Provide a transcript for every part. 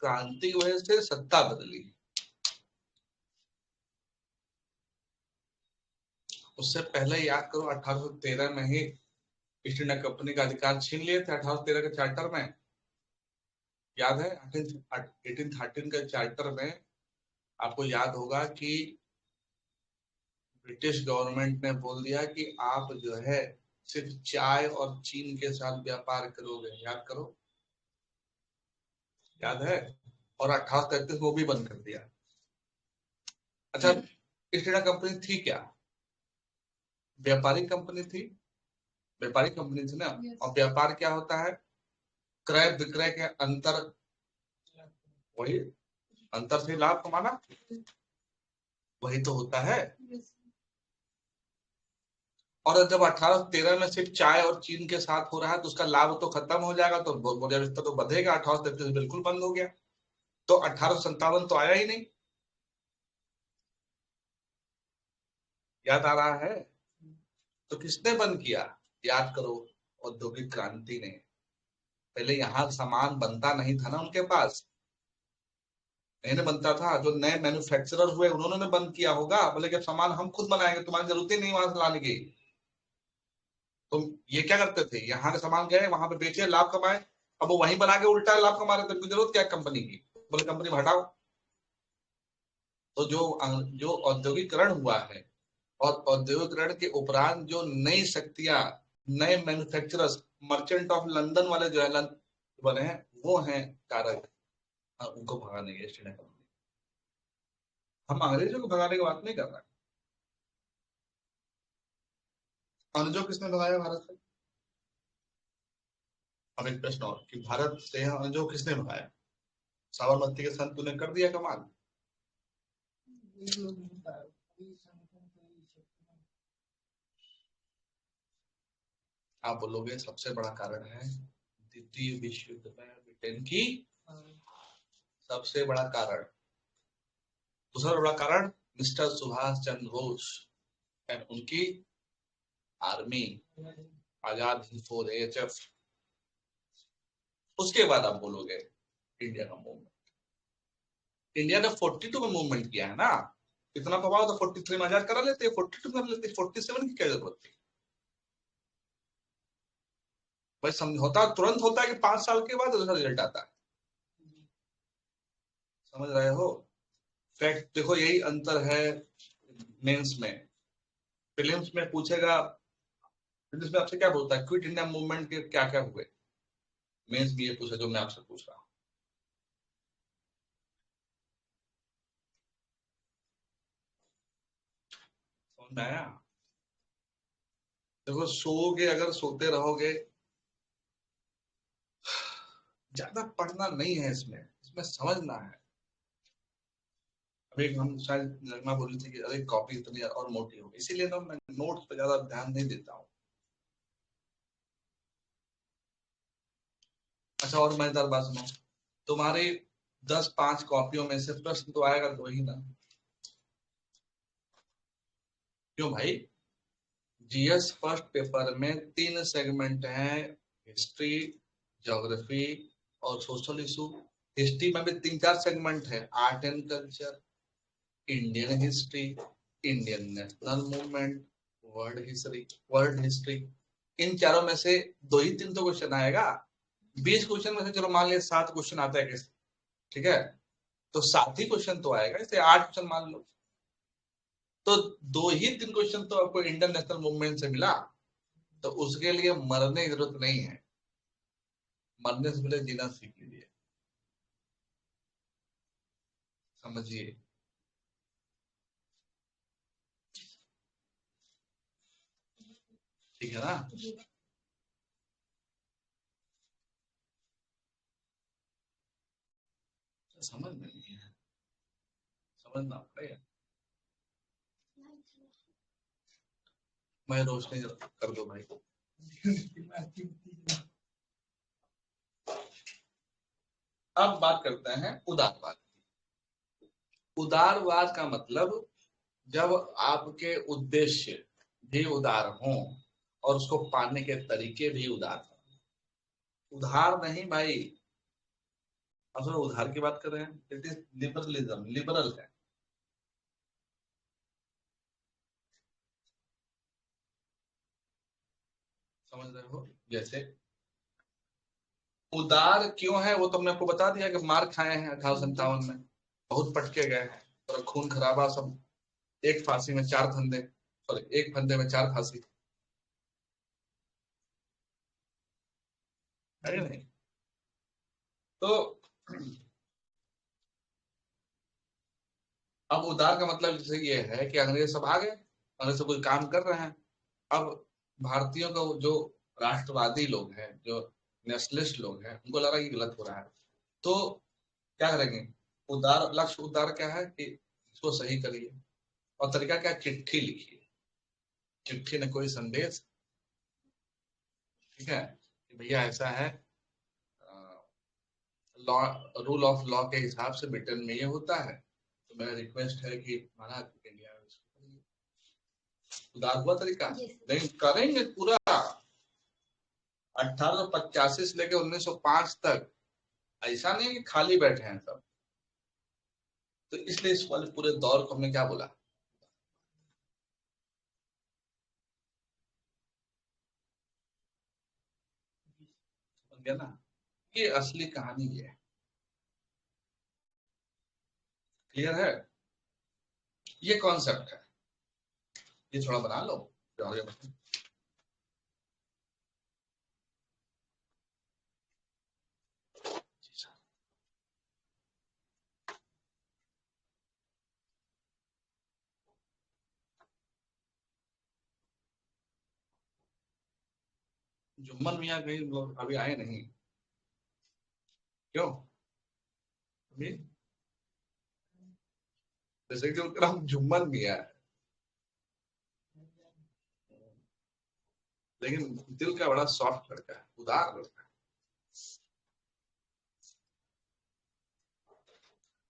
क्रांति की वजह से सत्ता बदली। उससे पहले याद करो 1813 में ही ईस्ट इंडिया कंपनी का अधिकार छीन लिए थे 1813 के चार्टर में, याद है? 1813 के चार्टर में आपको याद होगा कि ब्रिटिश गवर्नमेंट ने बोल दिया कि आप जो है सिर्फ चाय और चीन के साथ व्यापार करोगे, याद करो, याद है? और 1833 वो भी बंद कर दिया। अच्छा, ईस्ट इंडिया कंपनी थी क्या? व्यापारिक कंपनी थी, व्यापारिक कंपनी थी ना। और व्यापार क्या होता है? क्रय विक्रय के अंतर, वही अंतर से लाभ कमाना, वही तो होता है। और जब 1813 में सिर्फ चाय और चीन के साथ हो रहा है तो उसका लाभ तो खत्म हो जाएगा, तो बोलिया रिश्ता तो बढ़ेगा। 1833 बिल्कुल बंद हो गया, तो 1857 तो आया ही नहीं। याद आ रहा है? तो किसने बंद किया? याद करो, औद्योगिक क्रांति ने। पहले यहाँ सामान बनता नहीं था ना उनके पास, नहीं बनता था। जो नए मैन्युफैक्चरर हुए उन्होंने बंद किया होगा, बोले कि सामान हम खुद बनाएंगे, तुम्हारी जरूरत ही नहीं वहां से लाने की। तो ये क्या करते थे, यहाँ के सामान गए वहां पे बेचे, लाभ कमाए। अब वो वहीं बना के उल्टा लाभ कमा रहे थे, उनकी जरूरत क्या कंपनी की? बोले कंपनी में हटाओ। तो जो औद्योगिकरण हुआ है, और औद्योगिकरण के उपरांत जो नई शक्तियां, नए मैन्युफैक्चरर्स, मर्चेंट ऑफ लंदन वाले जो है बने हैं, वो हैं कारक उनको भगाने के। ईस्ट इंडिया कंपनी, हम अंग्रेजों को भगाने की बात नहीं कर रहे हैं। अंग्रेजों किसने भगाया भारत से? अब एक प्रश्न और कि भारत से अंग्रेजों किसने भगाया? साबरमती के संत ने कर दिया कमाल। आप बोलोगे सबसे बड़ा कारण है द्वितीय विश्व युद्ध में ब्रिटेन की, सबसे बड़ा कारण। दूसरा बड़ा कारण मिस्टर सुभाष चंद्र बोस एंड उनकी आर्मी, आजाद हिंद फौज, AHF। उसके बाद आप बोलोगे इंडिया का मूवमेंट। इंडिया ने 42 में मूवमेंट किया है ना, इतना प्रभाव तो 43 में आजाद करा लेते, 42 में कर लेते, 47 की क्या जरूरत थी? भाई समझौता तुरंत होता है कि 5 साल के बाद उसका रिजल्ट आता है, समझ रहे हो? फैक्ट देखो, यही अंतर है मेंस में। प्रीलिम्स में पूछेगा, प्रीलिम्स में आपसे क्या बोलता है, क्विट इंडिया मूवमेंट के क्या क्या हुए। मेंस भी ये पूछा जो मैं आपसे पूछ रहा हूँ। समझ में आया? देखो, सोओगे, अगर सोते रहोगे, ज्यादा पढ़ना नहीं है इसमें, इसमें समझना है। अभी हम शायद लगना बोली थी कि अरे कॉपी इतनी और मोटी हो, इसीलिए तो मैं नोट्स पे ज्यादा ध्यान नहीं देता हूँ। अच्छा, और मजेदार बात सुनो, तुम्हारी 10-5 कॉपियों में से प्रश्न तो आएगा 2 ही ना। क्यों भाई? GS फर्स्ट पेपर में 3 सेगमेंट हैं, हिस्ट्री, ज्योग्राफी और सोशल इशू। हिस्ट्री में भी 3-4 सेगमेंट है, art and culture, Indian history, Indian national movement, world history. इन चारों में से 2 ही 3 तो क्वेश्चन आएगा। 20 क्वेश्चन में से चलो मान लिया 7 क्वेश्चन आता है, ठीक है, तो 7 ही क्वेश्चन तो आएगा, इसे 8 क्वेश्चन मान लो। तो 2 ही 3 क्वेश्चन तो आपको इंडियन नेशनल मूवमेंट से मिला, तो उसके लिए मरने की जरूरत नहीं है, मरने से पहले जीना सीख लीजिए, समझिए। ठीक है ना? समझ में नहीं है, समझना पड़ेगा। मैं रोशनी कर दो भाई। अब बात करते हैं उदारवाद। उदारवाद का मतलब जब आपके उद्देश्य भी उदार हों और उसको पाने के तरीके भी उदार हों। उधार नहीं भाई, अब सर उधार की बात कर रहे हैं, इट इज लिबरलिज्म, लिबरल है। समझ रहे हो? जैसे उदार क्यों है वो तो हमने आपको बता दिया कि मार खाए हैं 1857 में, बहुत पटके गए हैं और खून खराबा सब। एक फांसी में चार फंदे, सॉरी एक फंदे में चार फांसी, है या नहीं? तो अब उदार का मतलब जैसे ये है कि अंग्रेज सब आ गए, अंग्रेज सब कोई काम कर रहे हैं। अब भारतीयों का जो राष्ट्रवादी लोग हैं, जो नेशनलिस्ट लोग हैं, उनको लगा कि गलत हो रहा है, तो क्या करेंगे? उदार लक्ष्य, उदार क्या है कि इसको सही करिए। और तरीका क्या? चिट्ठी लिखिए, चिट्ठी में कोई संदेश, ठीक है, कि भैया ऐसा है, लॉ, रूल ऑफ लॉ के हिसाब से ब्रिटेन में ये होता है, तो मेरा रिक्वेस्ट है कि हमारा इंडिया में इसको करिए। उदार हुआ तरीका? नहीं करेंगे पूरा। 1885 से लेकर 1905 तक ऐसा नहीं कि खाली बैठे हैं सब। तो इसलिए इस वाले पूरे दौर को हमने क्या बोला? समझ गया ना? ये असली कहानी ये है। क्लियर है? ये कॉन्सेप्ट है, ये थोड़ा बना लो फिर आगे बढ़ते हैं। जुम्मन मियाँ कहीं लोग अभी आए नहीं, क्यों? अभी जैसे कि उनका नाम जुम्मन मियाँ है, लेकिन दिल का बड़ा सॉफ्ट लड़का है, उदार लड़का है।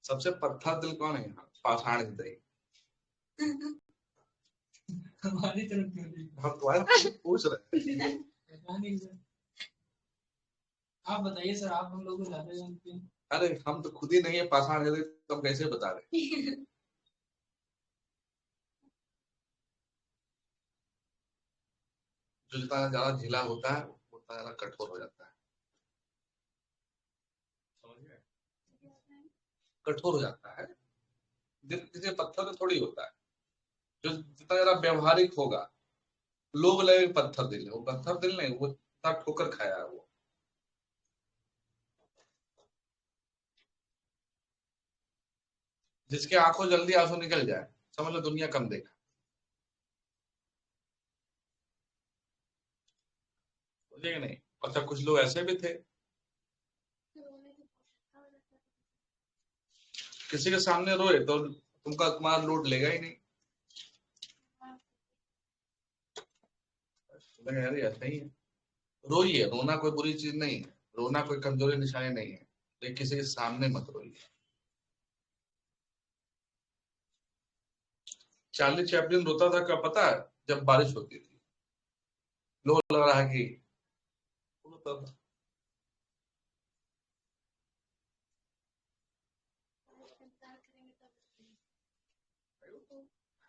सबसे पत्थर दिल कौन है यहाँ? पाषाण हृदय। हमारी तरफ क्यों नहीं? हम तुम्हारे पूछ रहे हैं। आप बताइए सर, आप हम लोग को ज्यादा जानते हैं। अरे हम तो खुद ही नहीं है पाषाण हृदय, तो हम कैसे बता रहे? जो जितना ज्यादा ढीला होता है उतना ज्यादा कठोर हो जाता है। समझ गए? कठोर हो जाता है। दिल किसी पत्थर में थोड़ी होता है। जो जितना ज्यादा व्यवहारिक होगा, लोग लगे पत्थर दिल है, वो पत्थर दिल नहीं, वो इतना ठोकर खाया है वो। जिसके आंखों जल्दी आंसू निकल जाए, समझ लो दुनिया कम देखा। समझे कि नहीं? अच्छा कुछ लोग ऐसे भी थे, किसी के सामने रोए तो तुमका तुम्हारा लोड लेगा ही नहीं। अरे ऐसा ही है। रोइए, रोना कोई बुरी चीज नहीं है, रोना कोई कमजोरी निशानी नहीं है, लेकिन किसी के सामने मत रोइए। चार्ली चैपलिन रोता था, क्या पता है? जब बारिश होती थी, लोग लग रहा है कि रोता था।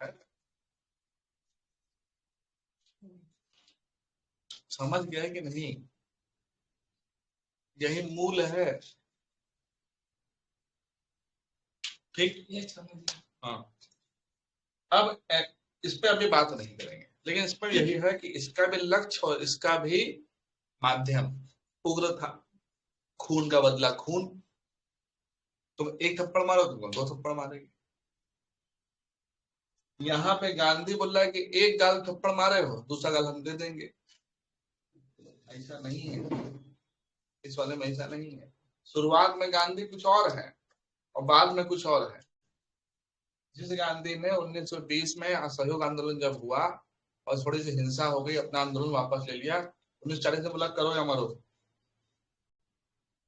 है? समझ गया कि नहीं? यही मूल है। ठीक, ये समझ गया। हाँ। अब इस पे अभी बात नहीं करेंगे, लेकिन इस पर यही है कि इसका भी लक्ष्य और इसका भी माध्यम उग्र था। खून का बदला खून। तुम एक थप्पड़ मारो, तुमको दो थप्पड़ मारेंगे। यहाँ पे गांधी बोल रहा है कि एक गाल थप्पड़ मारे हो, दूसरा गाल हम दे देंगे। ऐसा नहीं है, इस वाले में ऐसा नहीं है। शुरुआत में गांधी कुछ और है और बाद में कुछ और है। जिस गांधी ने 1920 में असहयोग आंदोलन जब हुआ और थोड़ी सी हिंसा हो गई, अपना आंदोलन वापस ले लिया, 1940 में बोला करो या मरो,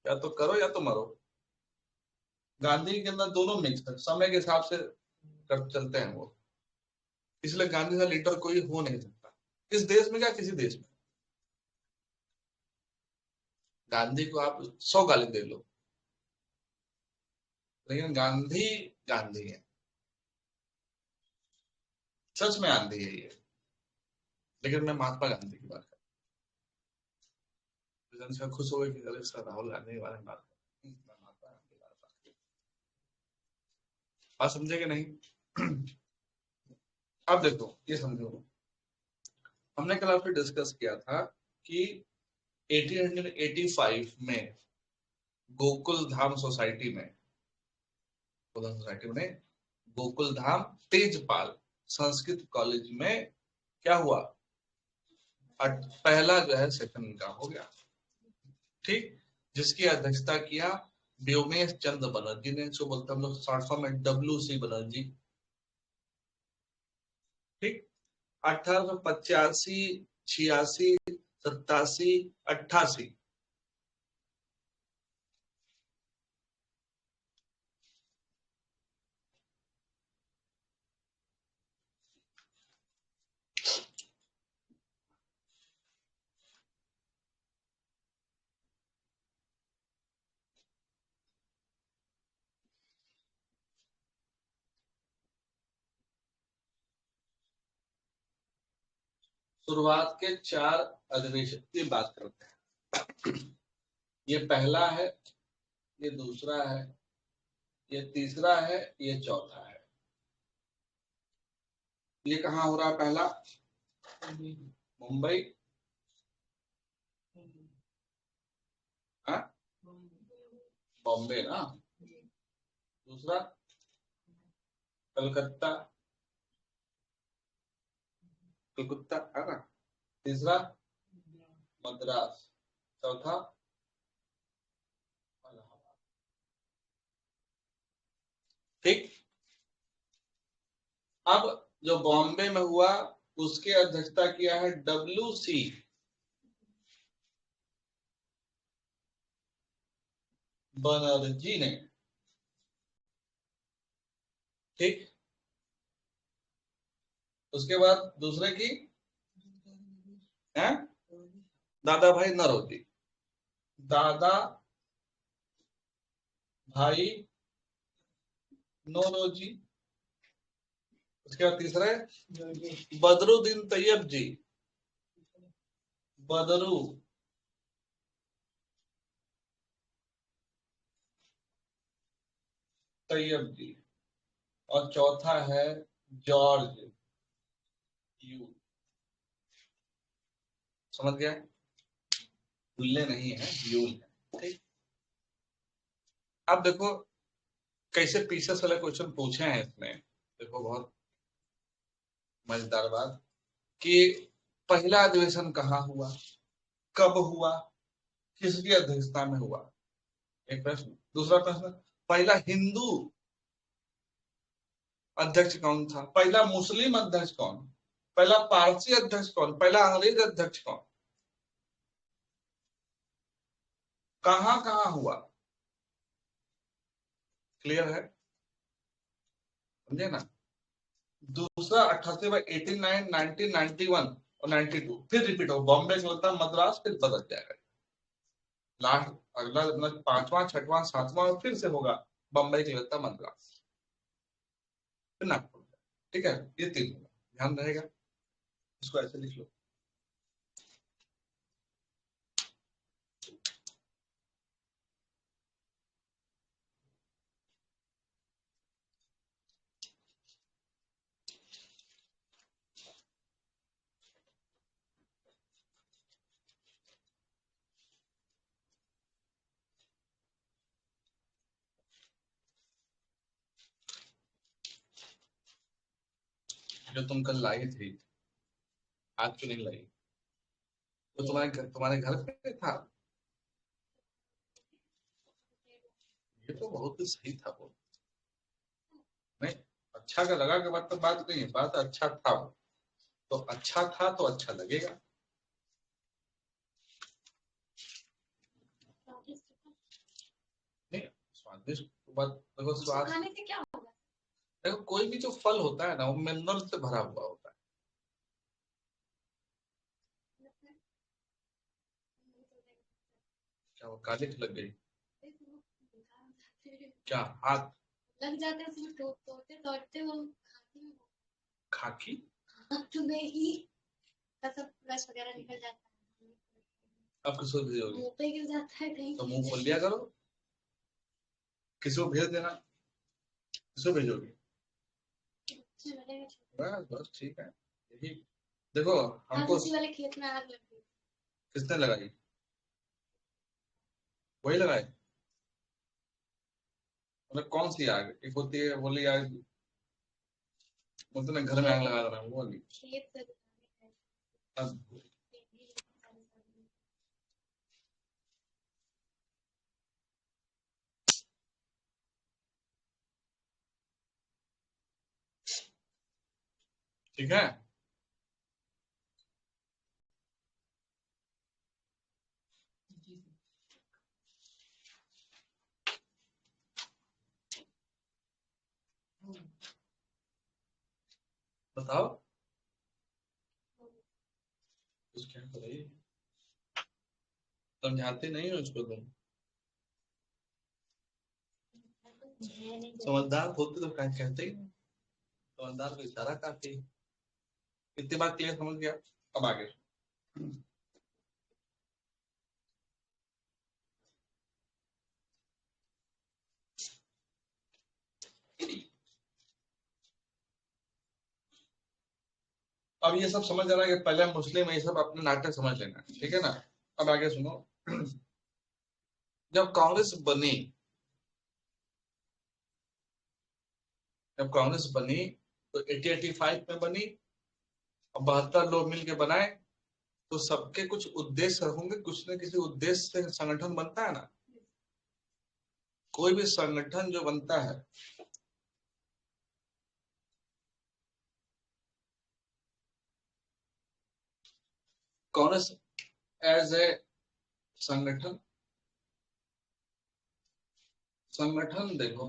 या तो करो या तो मरो। गांधी के अंदर दोनों मिक्स है, समय के हिसाब से कर चलते हैं वो। इसलिए गांधी का लीडर कोई हो नहीं सकता इस देश में, क्या किसी देश में। गांधी को आप 100 गाली दे लो, लेकिन गांधी गांधी है, सच में गांधी है ये। लेकिन मैं महात्मा गांधी की बात कर रहा हूँ। जनता खुश हो गई कि अरे सर राहुल गांधी के बारे में बात कर, मैं महात्मा गांधी के बारे में बात कर बात समझे कि नहीं? अब देखो ये समझो, हमने कल आपसे डिस्कस किया था कि 1885 में गोकुल धाम सोसाइटी में, गोकुल धाम तेजपाल संस्कृत कॉलेज में क्या हुआ, पहला जो है सेशन का हो गया, ठीक, जिसकी अध्यक्षता किया व्योमेश चंद्र बनर्जी ने, जो बोलते हम लोग शॉर्ट फॉर्म में WC बनर्जी, ठीक। 1885, 86, 87, 88, शुरुआत के 4 अधिवेशन की बात करते हैं। ये पहला है, ये दूसरा है, ये तीसरा है, ये चौथा है। ये कहाँ हो रहा है? पहला मुंबई, हाँ बॉम्बे ना, दूसरा कलकत्ता, कलकत्ता है ना, तीसरा मद्रास, चौथा इलाहाबाद, ठीक। अब जो बॉम्बे में हुआ उसकी अध्यक्षता किया है WC बनर्जी ने, ठीक। उसके बाद दूसरे की है दादा भाई नौरोजी, दादा भाई नौरोजी। उसके बाद तीसरा है बदरुद्दीन तैयब जी, बदरू तैयब जी। और चौथा है जॉर्ज यू। समझ गया? यूले नहीं है, यूल है, ठीक। अब देखो कैसे पीछे वाले क्वेश्चन पूछे हैं इसमें, देखो बहुत मजेदार बात कि पहला अधिवेशन कहाँ हुआ, कब हुआ, किसकी अध्यक्षता में हुआ, एक प्रश्न। दूसरा प्रश्न, पहला हिंदू अध्यक्ष कौन था, पहला मुस्लिम अध्यक्ष कौन, पहला पारसी अध्यक्ष कौन, पहला अंग्रेज अध्यक्ष कौन, कहां कहां हुआ, क्लियर है? समझे ना? दूसरा 88, 89, 90, 91 और 92 फिर रिपीट हो, बॉम्बे से होता मद्रास, फिर बदल जाएगा। लास्ट अगला मतलब 5वां 6वां 7वां फिर से होगा बम्बई के होता मद्रास, फिर नागपुर, ठीक है। ये 3 होगा, ध्यान रहेगा, इसको ऐसे लिख लो। जो तुम कल लाई थी, आज क्यों नहीं लाई? तो तुम्हारे घर पे था। ये तो बहुत ही सही था वो, नहीं अच्छा का लगा के बात तो बात नहीं है, बात अच्छा था वो, तो अच्छा था तो अच्छा लगेगा। नहीं स्वादिष्ट बात, देखो स्वाद खाने से क्या होगा, देखो कोई भी जो फल होता है ना वो मिनरल से भरा हुआ होता है। क्या वो कालिख लग गई? क्या हाथ लग जाते हैं उसमें, तोड़ते तोड़ते वो खाकी हाथ में ही सब रस वगैरह निकल जाता है। अब किसको भेजोगे? मुंह पे गिर जाता है कहीं। तो मुंह खोल लिया करो, किसी को भेज देना। किसको भेजोगे? बस बस ठीक है, यही देखो हमको। उसी वाले खेत में आग लग गई। किसने लगाई? वही लगाए? मतलब कौन सी आग? एक होती है बोली आग, मतलब घर में आग लगा रहा हूँ वो वाली। खेत अब ठीक है, बताओ कुछ क्या बताइए। समझाते नहीं हो उसको तुम? समझदार होते तो क्या कहते ही नहीं। समझदार को इशारा काफी। इतनी बात क्लियर समझ गया, अब आगे। अब ये सब समझ जाना कि पहले मुस्लिम ये सब अपने नाटक समझ लेना, ठीक है ना। अब आगे सुनो। जब कांग्रेस बनी, जब कांग्रेस बनी तो 1885 में बनी, और 72 लोग मिलके बनाए। तो सबके कुछ उद्देश्य होंगे, कुछ न किसी उद्देश्य से संगठन बनता है ना। कोई भी संगठन जो बनता है, कांग्रेस एज ए संगठन, संगठन देखो,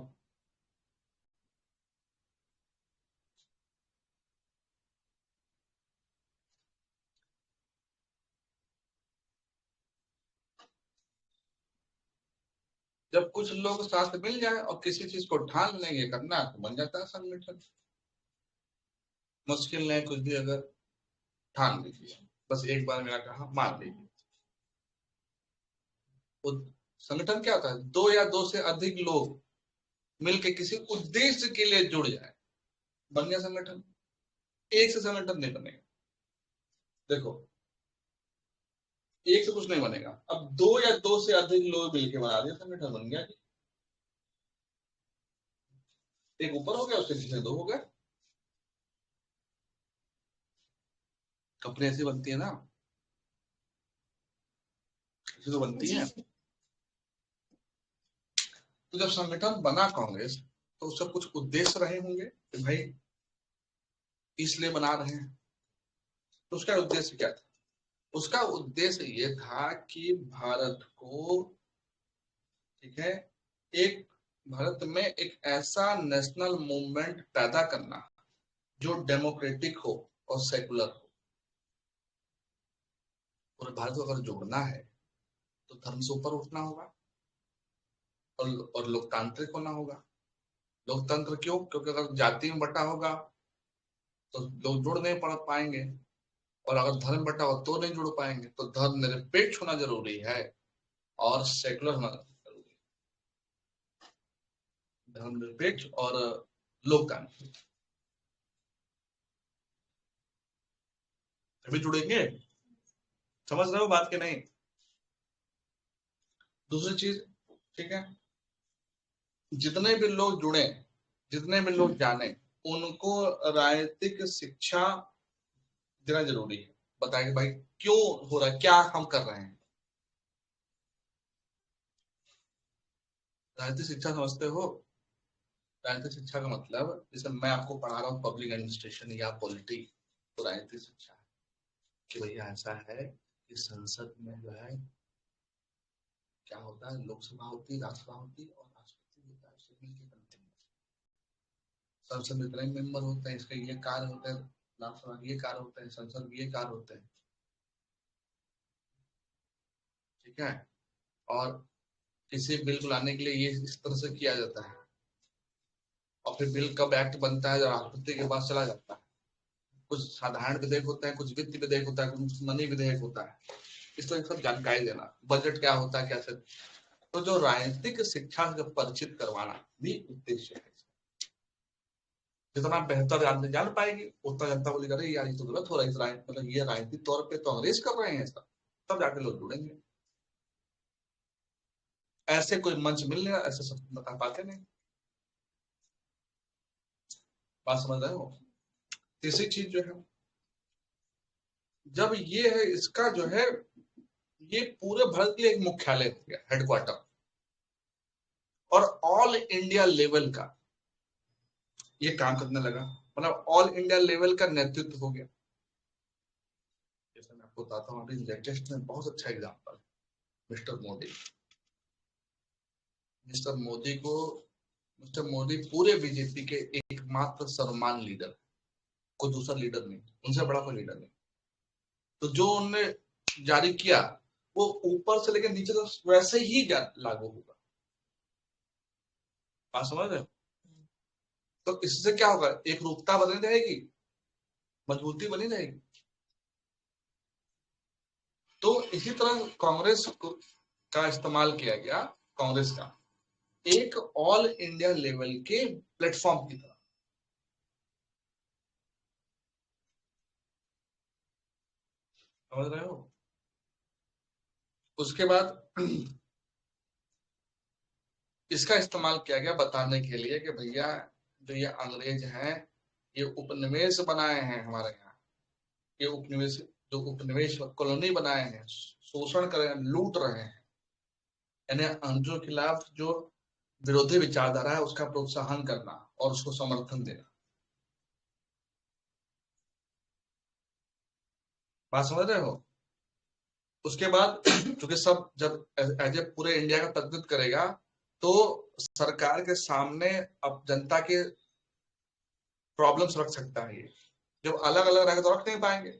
जब कुछ लोग साथ मिल जाए और किसी चीज को ठान लेंगे करना, तो बन जाता है संगठन। मुश्किल नहीं कुछ भी, अगर ठान लीजिए, बस एक बार मेरा कहा मान लीजिए। वो संगठन क्या होता है? दो या दो से अधिक लोग मिलके किसी उद्देश्य के लिए जुड़ जाए, बन गया संगठन। एक से संगठन नहीं बनेगा। देखो, एक से कुछ नहीं बनेगा। अब दो या दो से अधिक लोग मिलके बना दिया, संगठन बन गया। एक ऊपर हो गया, उसके नीचे दो हो गए। कंपनी ऐसी बनती है ना, ऐसी तो बनती है। तो जब संगठन बना कांग्रेस, तो उसका कुछ उद्देश्य रहे होंगे कि भाई इसलिए बना रहे हैं। तो उसका उद्देश्य क्या था? उसका उद्देश्य ये था कि भारत को, ठीक है, एक भारत में एक ऐसा नेशनल मूवमेंट पैदा करना जो डेमोक्रेटिक हो और सेकुलर हो। और भारत को अगर जोड़ना है तो धर्म से ऊपर उठना होगा, और लोकतांत्रिक होना होगा। लोकतंत्र क्यों? क्योंकि अगर जाति में बटा होगा तो लोग जुड़ नहीं पड़ पाएंगे, और अगर धर्म बटा हो तो नहीं जुड़ पाएंगे। तो धर्म निरपेक्ष होना जरूरी है, और सेकुलर होना जरूरी है। धर्म निरपेक्ष और लोकतांत्रिक, तभी जुड़ेंगे। समझ रहे हो बात के नहीं? दूसरी चीज, ठीक है, जितने भी लोग जुड़े, जितने भी लोग जाने, उनको राजनीतिक शिक्षा देना जरूरी है। बताएंगे भाई क्यों हो रहा है, क्या हम कर रहे हैं। राजनीतिक शिक्षा समझते हो? राजनीतिक शिक्षा का मतलब, जैसे मैं आपको पढ़ा रहा हूँ पब्लिक एडमिनिस्ट्रेशन या पॉलिटी, तो राजनीतिक शिक्षा है कि भैया ऐसा है कि संसद में जो है क्या होता है, लोकसभा होती है, राज्यसभा होती है, और राष्ट्रपति होता है, उससे मिलकर बनते हैं। संसद में इतने मेंबर होते हैं, इसका ये कार्य होता है, राज्यसभा के ये कार्य होते हैं, संसद के ये कार्य होते हैं, ठीक है। और किसी बिल को लाने के लिए ये इस तरह से किया जाता है, और फिर बिल कब एक्ट बनता है, जब राष्ट्रपति के पास चला जाता है। कुछ साधारण विधेयक होता है, कुछ वित्त विधेयक होता है, कुछ मनी विधेयक होता है। इस तरह सब जानकारी देना, बजट क्या होता है, कैसे। तो जो राजनीतिक शिक्षा से परिचित करवाना भी उद्देश्य है। जितना बेहतर जान पाएगी उतना जनता बोलेगी अरे यार ये तो गलत हो रहा है, मतलब ये राजनीतिक तौर पे तो अंग्रेज कर रहे हैं इसका, तब जाके लोग जुड़ेंगे। ऐसे कोई मंच मिल रहा, ऐसे सब बता पाते नहीं। बात समझ रहे हो। तीसरी चीज जो है, जब ये है इसका जो है, ये पूरे भारत के लिए एक मुख्यालय हो गया, हेडक्वार्टर, और ऑल इंडिया लेवल का ये काम करने लगा, मतलब ऑल इंडिया लेवल का नेतृत्व हो गया। जैसे मैं आपको बताता हूँ, अभी लेटेस्ट में बहुत अच्छा example, mister Modi. Mister Modi को, मिस्टर मोदी पूरे बीजेपी के एकमात्र सर्वमान्य लीडर, कोई दूसरा लीडर नहीं, उनसे बड़ा कोई लीडर नहीं। तो जो उन्होंने जारी किया वो ऊपर से लेकर नीचे तक वैसे ही लागू होगा। बात समझ रहे हो। तो इससे क्या होगा, एक रूपता बनी रहेगी, मजबूती बनी रहेगी। तो इसी तरह कांग्रेस का इस्तेमाल किया गया, कांग्रेस का एक ऑल इंडिया लेवल के प्लेटफॉर्म की तरह। समझ रहे हो। उसके बाद इसका इस्तेमाल किया गया बताने के लिए कि भैया जो ये अंग्रेज हैं, ये उपनिवेश बनाए हैं हमारे यहाँ, ये उपनिवेश, जो उपनिवेश कॉलोनी बनाए हैं, शोषण कर रहे हैं, लूट रहे हैं। यानी अंग्रेजों के खिलाफ जो विरोधी विचारधारा है उसका प्रोत्साहन करना और उसको समर्थन देना। बात समझ रहे हो। उसके बाद क्योंकि सब जब एज ए पूरे इंडिया का प्रतिनिधित्व करेगा, तो सरकार के सामने अब जनता के प्रॉब्लम्स रख सकता है। ये जब अलग अलग रहेगा तो रख नहीं पाएंगे।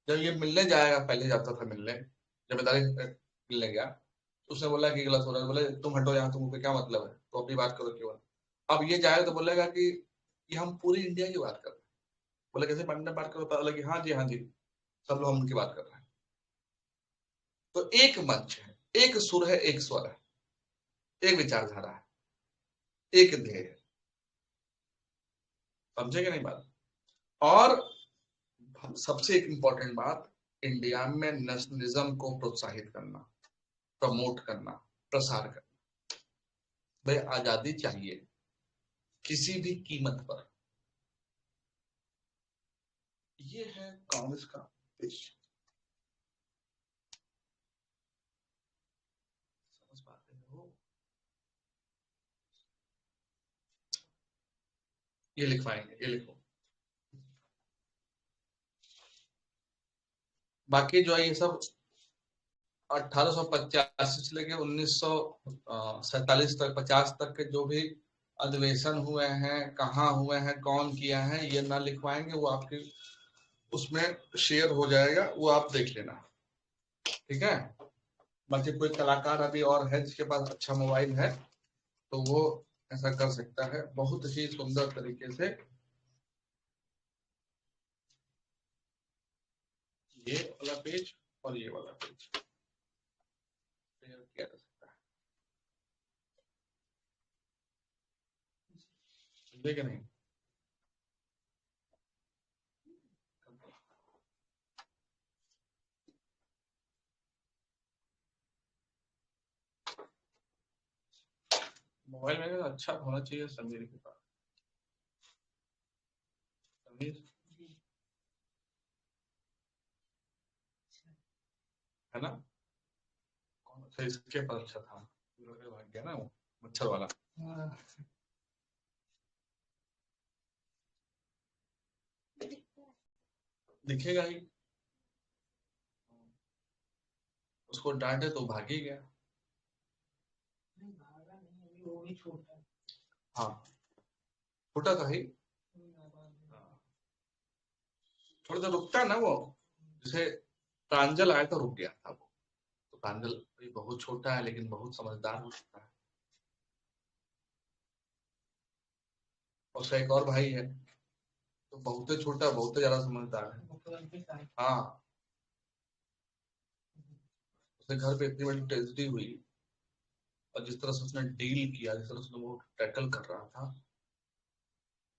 जब ये मिलने जाएगा, पहले जाता था मिलने, जिम्मेदारी मिलने गया, तो उसने बोला कि गलत हो रहा है, बोले तुम हटो यहाँ, तुमको क्या मतलब है, तो अपनी बात करो केवल। अब ये जाएगा तो बोलेगा कि ये हम पूरी इंडिया की बात कर रहे हैं। बोले कैसे पांडे बात करो, पता लगी हाँ जी हाँ जी, सब लोग हम उनकी बात कर रहे हैं। तो एक मंच है, एक सुर है, एक स्वर है, एक विचारधारा है, एक ध्येय है। समझे कि नहीं बात। और सबसे एक इंपॉर्टेंट बात, इंडिया में नेशनलिज्म को प्रोत्साहित करना, प्रमोट करना, प्रसार करना। भाई आजादी चाहिए किसी भी कीमत पर, ये है कांग्रेस का उद्देश्य। समझ पाते हो। ये लिखवाएंगे, ये लिखो। बाकी जो है ये सब 1885 से लेकर 1947 तक, 50 तक के जो भी अधिवेशन हुए हैं, कहाँ हुए हैं, कौन किया है, ये ना लिखवाएंगे, वो आपके उसमें शेयर हो जाएगा, वो आप देख लेना। ठीक है। बाकी कोई कलाकार अभी और है जिसके पास अच्छा मोबाइल है तो वो ऐसा कर सकता है, बहुत ही सुंदर तरीके से ये वाला पेज और ये वाला पेज शेयर किया जा सकता है। समझे कि नहीं। मोबाइल में अच्छा होना चाहिए समीर के पास। समीर है ना, कौन सा इसके पास अच्छा था, भाग गया ना वो मच्छर वाला। दिखेगा ही, उसको डांटे तो भाग ही गया। हाँ छोटा था ही, थोड़ा सा रुकता ना वो, जैसे प्रांजल आया तो रुक गया था वो, तो प्रांजल भी बहुत छोटा है लेकिन बहुत समझदार हो चुका है। और उसका एक और भाई है तो बहुत ही छोटा, बहुत ही ज्यादा समझदार है। हाँ, उसके घर पे इतनी बड़ी ट्रेजेडी हुई और जिस तरह से उसने डील किया, जिस तरह से वो टैकल कर रहा था,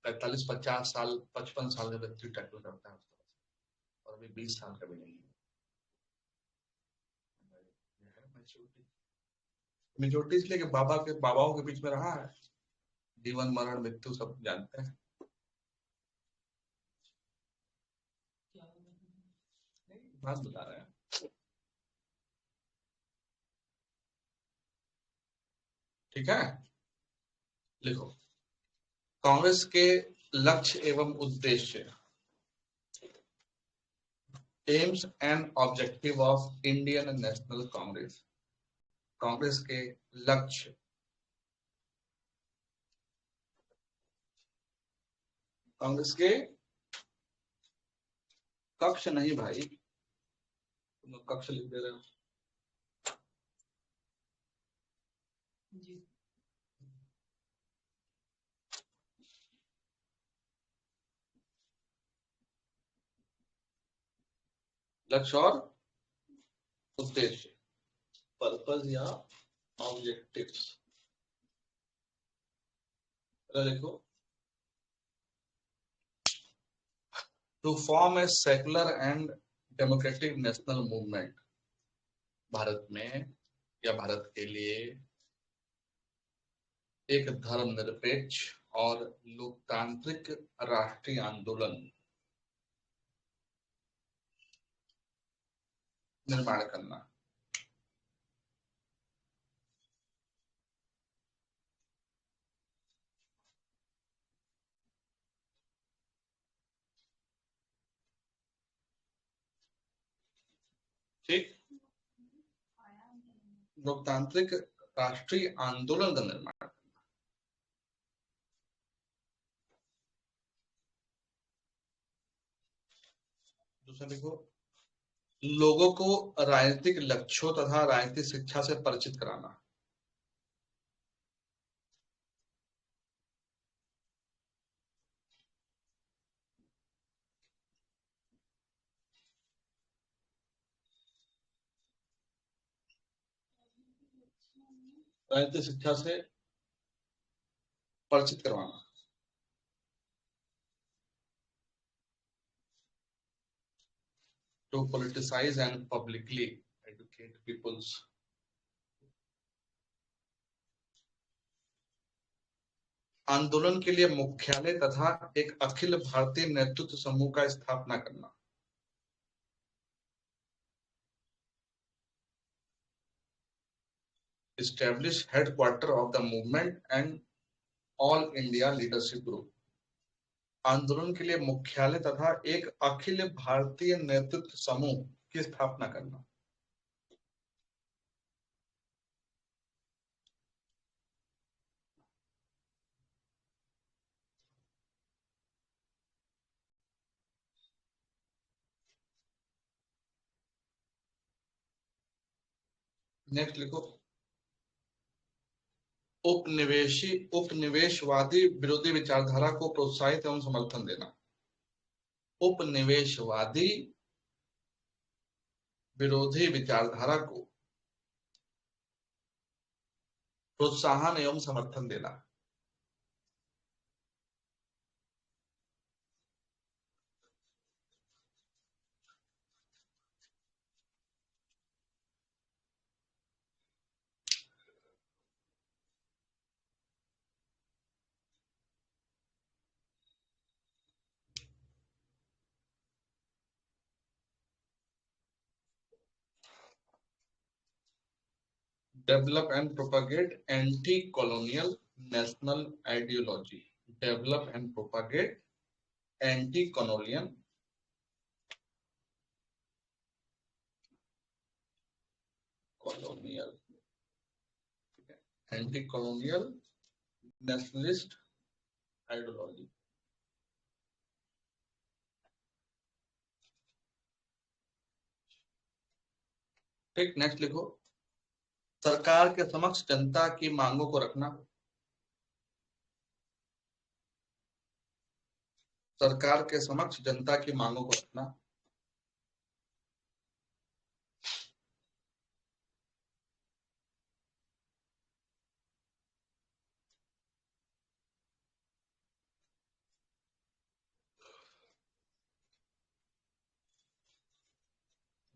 45-50 साल 55 साल का व्यक्ति टैकल करता है उस तरह से, और अभी 20 साल का भी नहीं है। मेजोरिटी इसलिए कि बाबाओं के बीच में रहा है, जीवन मरण मृत्यु सब जानते हैं। बात बता रहे हैं। ठीक है, लिखो। कांग्रेस के लक्ष्य एवं उद्देश्य। AIIMS and objective of Indian national Congress. Congress के लक्ष्य, कांग्रेस के कक्ष नहीं भाई, तुम कक्ष लिख दे रहे हो। जी। लक्ष्य और उद्देश्य, पर्पज या ऑब्जेक्टिव्स। देखो, to form a secular and democratic national movement. Bharat में या भारत के लिए एक धर्मनिरपेक्ष और लोकतांत्रिक राष्ट्रीय आंदोलन निर्माण करना। ठीक, लोकतांत्रिक राष्ट्रीय आंदोलन का निर्माण। दूसरा देखो, लोगों को राजनीतिक लक्ष्यों तथा राजनीतिक शिक्षा से परिचित कराना। राजनीतिक शिक्षा से परिचित करवाना। To politicise and publicly educate peoples. आंदोलन के लिए मुख्यालय तथा एक अखिल भारतीय नेतृत्व समूह का स्थापना करना। Establish headquarter of the movement and all India leadership group. आंदोलन के लिए मुख्यालय तथा एक अखिल भारतीय नेतृत्व समूह की स्थापना करना। नेक्स्ट लिखो, उपनिवेशवादी विरोधी विचारधारा को प्रोत्साहित एवं समर्थन देना। उपनिवेशवादी विरोधी विचारधारा को प्रोत्साहन एवं समर्थन देना। Develop and propagate anti colonial national ideology. Develop and propagate anti colonial anti colonial nationalist ideology. ठीक, नेक्स्ट लिखो, सरकार के समक्ष जनता की मांगों को रखना। सरकार के समक्ष जनता की मांगों को रखना।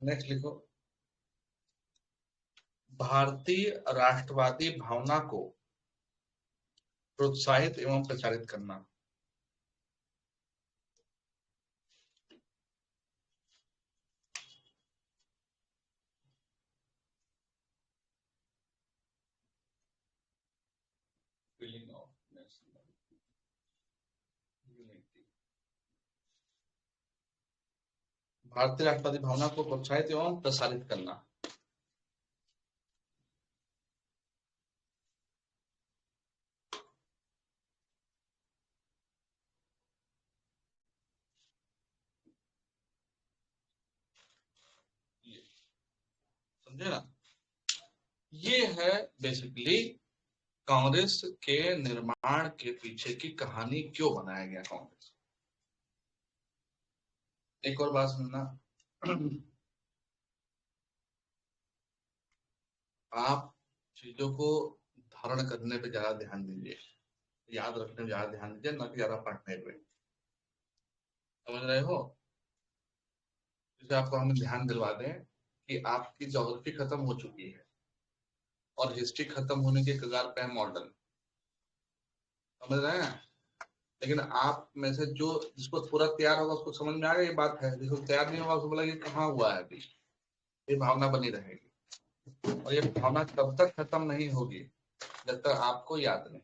नेक्स्ट लिखो, भारतीय राष्ट्रवादी भावना को प्रोत्साहित एवं प्रचारित करना। Feeling of national unity. भारतीय राष्ट्रवादी भावना को प्रोत्साहित एवं प्रसारित करना। समझे ना, ये है बेसिकली कांग्रेस के निर्माण के पीछे की कहानी, क्यों बनाया गया कांग्रेस। एक और बात सुनना, आप चीजों को धारण करने पे ज्यादा ध्यान दीजिए, याद रखने में ज्यादा ध्यान दीजिए, ना कि ज्यादा पढ़ने पे। समझ रहे हो। जैसे आपको हम ध्यान दिलवा दें कि आपकी ज्योग्राफी खत्म हो चुकी है और हिस्ट्री खत्म होने के कगार पे है मॉडर्न। समझ रहे हैं। लेकिन आप में से जो जिसको पूरा तैयार होगा उसको समझ में आ गया ये बात है, जिसको तैयार नहीं होगा उसको बोला ये कहाँ हुआ है अभी। ये भावना बनी रहेगी और ये भावना तब तक खत्म नहीं होगी जब तक आपको याद नहीं।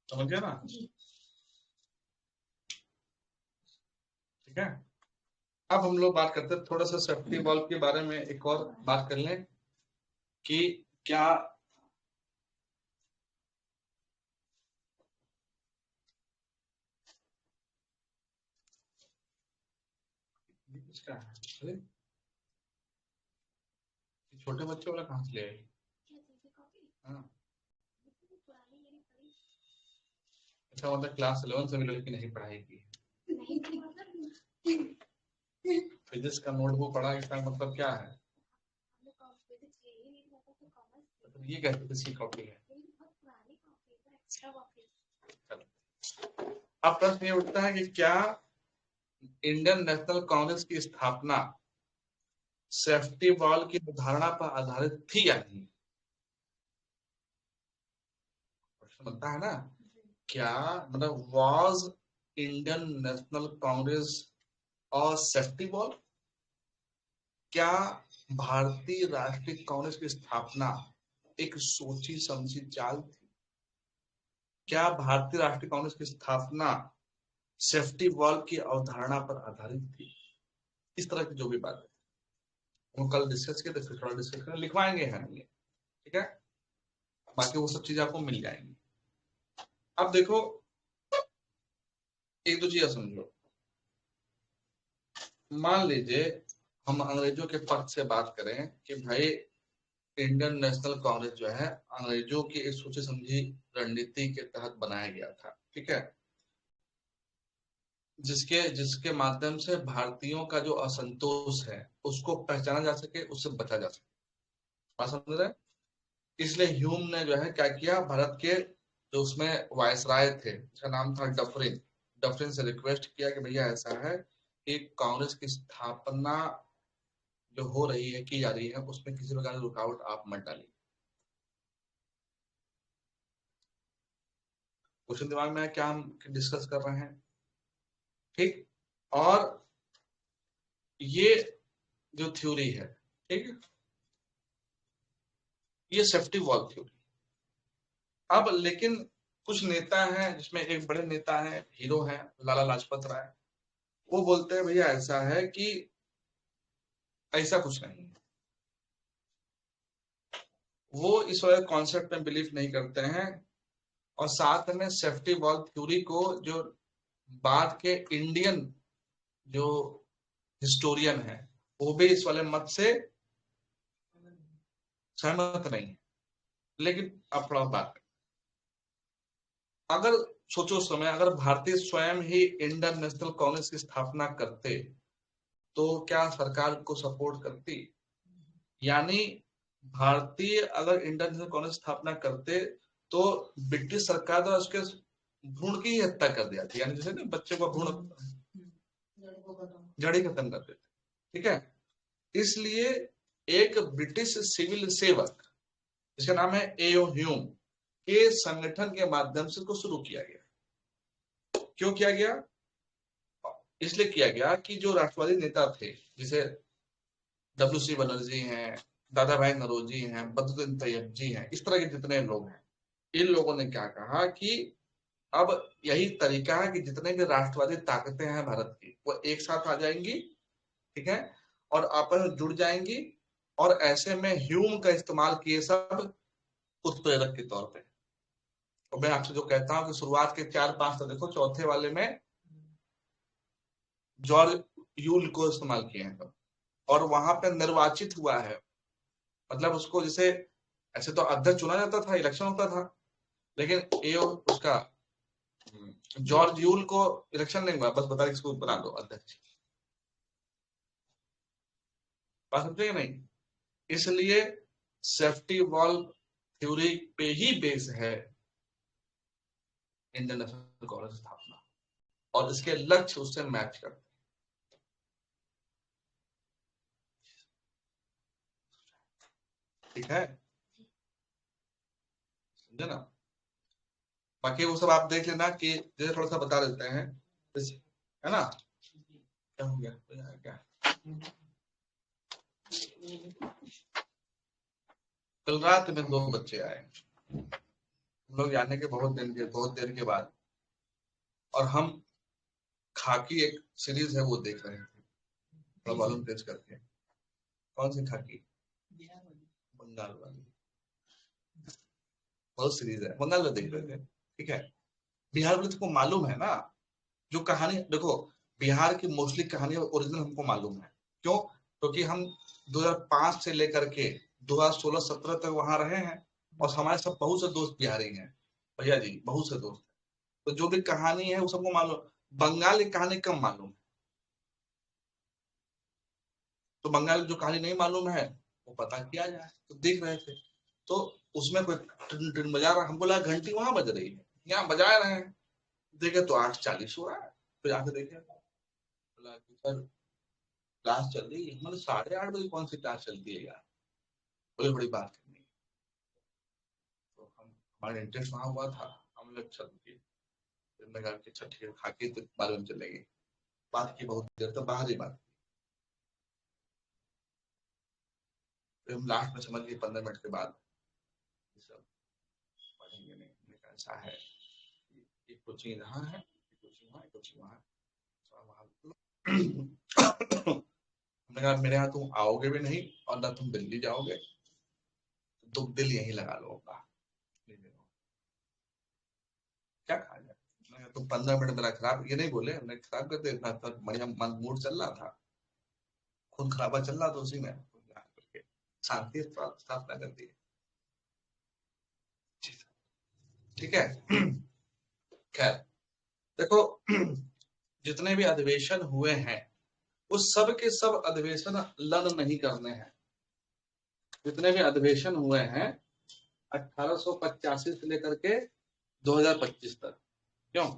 समझ गया ना। ठीक है, अब हम लोग बात करते हैं थोड़ा सा सेफ्टी वॉल्व के बारे में, एक और बात कर लें कि क्या इसका है, छोटे बच्चे वाला कहाँ से ले आई। हाँ, अच्छा मतलब क्लास 11 से भी लड़की नहीं पढ़ाई की। फिजिक्स का नोटबुक पढ़ा, इसका मतलब क्या है। ये कहते थे सी कॉपी है। अब प्रश्न ये उठता है कि क्या इंडियन नेशनल कांग्रेस की स्थापना सेफ्टी वॉल की अवधारणा पर आधारित थी या नहीं। प्रश्न बनता है ना, क्या मतलब वाज इंडियन नेशनल कांग्रेस और सेफ्टी वॉल। क्या भारतीय राष्ट्रीय कांग्रेस की स्थापना एक सोची समझी चाल थी। क्या भारतीय राष्ट्रीय कांग्रेस की स्थापना सेफ्टी वॉल की अवधारणा पर आधारित थी। इस तरह की जो भी बात है वो कल डिस्कस किया, तो थोड़ा डिस्कस करें, लिखवाएंगे है नहीं, ठीक है। बाकी वो सब चीजें आपको मिल जाएंगी। अब देखो एक दो चीजें समझो। मान लीजिए हम अंग्रेजों के पक्ष से बात करें कि भाई इंडियन नेशनल कांग्रेस जो है अंग्रेजों की एक सोची समझी रणनीति के तहत बनाया गया था, ठीक है। जिसके जिसके माध्यम से भारतीयों का जो असंतोष है उसको पहचाना जा सके, उससे बचा जा सके। बात समझ रहे हैं? इसलिए ह्यूम ने जो है क्या किया, भारत के जो उसमें वायसराय थे, उसका नाम था डफरिन। डफरिन से रिक्वेस्ट किया कि भैया ऐसा है कि कांग्रेस की स्थापना जो हो रही है की जा रही है उसमें किसी प्रकार की रुकावट आप मत डालिए। क्वेश्चन दिमाग में है क्या हम डिस्कस कर रहे हैं, ठीक। और ये जो थ्योरी है, ठीक है, ये सेफ्टी वॉल थ्योरी। अब लेकिन कुछ नेता हैं जिसमें एक बड़े नेता हैं, हीरो हैं लाला लाजपत राय। वो बोलते हैं भैया ऐसा है कि ऐसा कुछ नहीं है। वो इस वाले कॉन्सेप्ट में बिलीव नहीं करते हैं और साथ में सेफ्टी वॉल्व थ्योरी को जो बाद के इंडियन जो हिस्टोरियन है वो भी इस वाले मत से सहमत नहीं है। लेकिन अब थोड़ा बात, अगर सोचो समय, अगर भारतीय स्वयं ही इंडियन नेशनल कांग्रेस की स्थापना करते तो क्या सरकार को सपोर्ट करती? यानी भारतीय अगर इंडियन नेशनल कांग्रेस स्थापना करते तो ब्रिटिश सरकार द्वारा उसके भ्रूण की हत्या कर दिया थी, यानी जैसे ना बच्चे को भ्रूण जड़ ही खत्म कर देते, ठीक है। इसलिए एक ब्रिटिश सिविल सेवक जिसका नाम है एओ ह्यूम के संगठन के माध्यम से इसको शुरू किया गया। क्यों किया गया? इसलिए किया गया कि जो राष्ट्रवादी नेता थे, जैसे डब्ल्यू.सी. बनर्जी हैं, दादा भाई नौरोजी हैं, बद्रुद्दीन तैयबजी हैं, इस तरह के जितने लोग हैं, इन लोगों ने क्या कहा कि अब यही तरीका है कि जितने भी राष्ट्रवादी ताकतें हैं भारत की वो एक साथ आ जाएंगी, ठीक है, और आपस में जुड़ जाएंगी, और ऐसे में ह्यूम का इस्तेमाल किए सब उत्प्रेरक के तौर पे। और मैं आपसे जो कहता हूं कि शुरुआत के 4-5 तो देखो, चौथे वाले में जॉर्ज यूल को इस्तेमाल किए हैं, और वहां पे निर्वाचित हुआ है, मतलब उसको जैसे ऐसे तो अध्यक्ष चुना जाता था, इलेक्शन होता था, लेकिन ये उसका जॉर्ज यूल को इलेक्शन नहीं हुआ, बस बता इसको बना दो अध्यक्ष, बात समझे नहीं? इसलिए सेफ्टी वॉल्व थ्योरी पे ही बेस है इंडियन नेशनल कांग्रेस स्थापना, और इसके लक्ष्य उससे मैच करते हैं, ठीक है, समझे ना? बाकी वो सब आप देख लेना कि जैसे थोड़ा सा बता देते हैं, है ना? क्या हो गया, क्या कल रात में 2 बच्चे आए, हम लोग जाने के बहुत देर के बाद, और हम खाकी एक सीरीज है वो देख रहे थे, थोड़ा वॉल्यूम तेज करके। कौन सी खाकी? बंगाल वाली, बहुत सीरीज है, बंगाल में देख रहे थे, ठीक है। बिहार वाले तुमको मालूम है ना, जो कहानी देखो, बिहार की मोस्टली कहानी ओरिजिनल हमको मालूम है। क्यों? क्योंकि हम 2005 से लेकर के 2016-17 तक वहां रहे हैं, और हमारे सब बहुत से दोस्त बिहारी हैं भैया जी, बहुत से दोस्त। तो जो भी कहानी है वो सबको मालूम। बंगाल की कहानी कम मालूम है, तो बंगाल की जो कहानी नहीं मालूम है वो पता किया जाए, तो देख रहे थे, तो उसमें कोई ट्रेन बजा रहा, हमको लगा घंटी वहां बज रही है, यहाँ बजा रहे हैं, देखे तो 8:40 हो रहा है, फिर आके देखे, बोला कि सर क्लास चल रही है, मतलब 8:30 बजे कौन सी क्लास चलती है यार, बड़ी बड़ी बात करनी है। तो हम हमारा इंटरेस्ट वहां हुआ था, हम लोग चल दिए, फिर मैं कहा कि अच्छा ठीक है, खाके तो बारे में चलेगी, बात की बहुत देर तक, बाहर ही बात। फिर हम लास्ट में समझ गए 15 मिनट के बाद सब पढ़ेंगे नहीं, हमने कहा ऐसा है, एक कोचिंग यहाँ है, एक कोचिंग वहाँ, एक कोचिंग वहाँ, हमने कहा मेरे यहाँ तुम आओगे भी नहीं और ना तुम दिल्ली जाओगे, तुम दिल यहीं लगा लो अपना, क्या खा जाए। तुम 15 मिनट मेरा खराब, ये नहीं बोले, हमने खराब कर दिया, बढ़िया मूड चल रहा था, खून खराबा चल रहा था, उसी में शांति स्थापना कर दी, ठीक है। खैर देखो, जितने भी अधिवेशन हुए हैं उस सब के सब अधिवेशन लन नहीं करने हैं। जितने भी अधिवेशन हुए हैं 1885 से लेकर के 2025 तक, क्यों?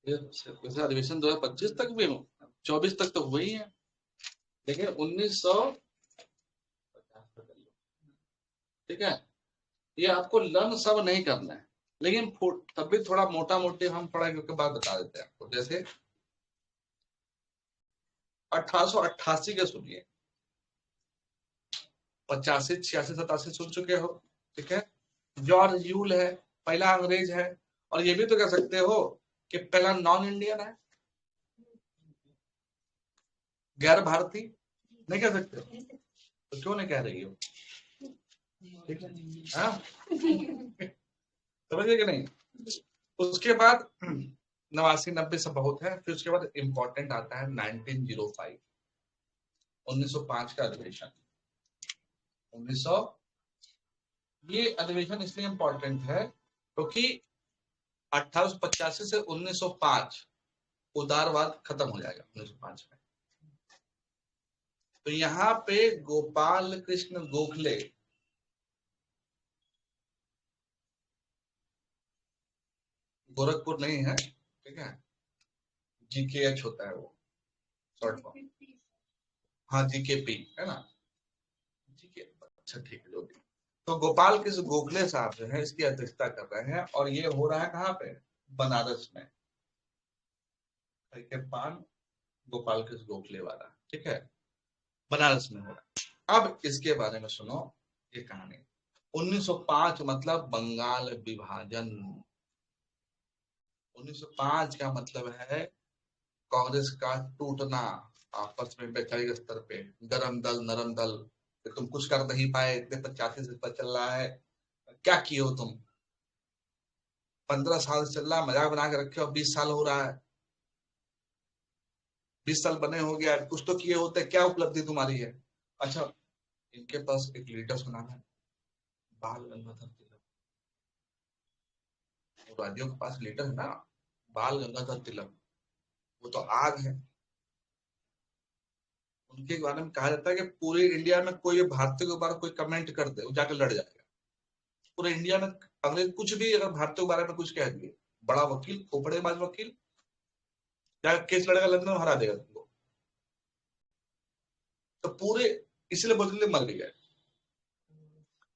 वैसे अधिवेशन 2025 तक भी हो, 24 तक तो हुए ही है, लेकिन 1950, ठीक है, ये आपको लन सब नहीं करना है, लेकिन तब भी थोड़ा मोटा मोटी हम थोड़ा के बाद बता देते हैं आपको। जैसे 1888 के सुनिए, 85, 86, 87 सुन चुके हो, ठीक है। जॉर्ज यूल है, पहला अंग्रेज है, और ये भी तो कह सकते हो कि पहला नॉन इंडियन है, गैर भारतीय, नहीं कह सकते हो? तो क्यों नहीं कह रही हो? ठीक है, हाँ समझ गए कि नहीं। उसके बाद 89-90 सब बहुत है। फिर उसके बाद इंपॉर्टेंट आता है 1905, 1905 का अधिवेशन। 1900 ये अधिवेशन इसलिए इंपॉर्टेंट है क्योंकि 1885 से 1905 उदारवाद खत्म हो जाएगा 1905 में। तो यहाँ पे गोपाल कृष्ण गोखले गोरखपुर नहीं है, ठीक है, GKH होता है वो शॉर्ट फॉर्म। हाँ GKP है ना, GK, अच्छा ठीक है जो भी। तो गोपाल कृष्ण गोखले साहब जो है इसकी अध्यक्षता कर रहे हैं और ये हो रहा है कहाँ पे, बनारस में, पान गोपाल कृष्ण गोखले वाला, ठीक है, बनारस में हो रहा है। अब इसके बारे में सुनो ये कहानी। 1905 मतलब बंगाल विभाजन। 1905 का मतलब है कांग्रेस का टूटना, आपस में वैचारिक स्तर पे, गरम दल नरम दल, कि तुम कुछ कर नहीं पाए, इतने 85 से पता चल रहा है, क्या किए हो तुम, 15 साल से चल रहा, मजाक बना के रखे हो, 20 साल हो रहा है, 20 साल बने हो गया, कुछ तो किए होते, क्या उपलब्धि तुम्हारी है। अच्छा, इनके पास एक लीडर सुना है, बाल गंगाधर तिलक। राज्यों के पास लीडर है ना, बाल गंगाधर तिलक, वो तो आग है। उनके बारे में कहा जाता है कि पूरे इंडिया में कोई भारतीय के बारे में कोई कमेंट कर दे वो जाकर लड़ जाएगा। पूरे इंडिया में अंग्रेज कुछ भी अगर भारतीय के बारे में कुछ कह दिए, बड़ा वकील, खोपड़ेबाज वकील, जाकर केस लड़ेगा, लंदन में हरा देगा तुमको। तो पूरे इसलिए बदले मर गए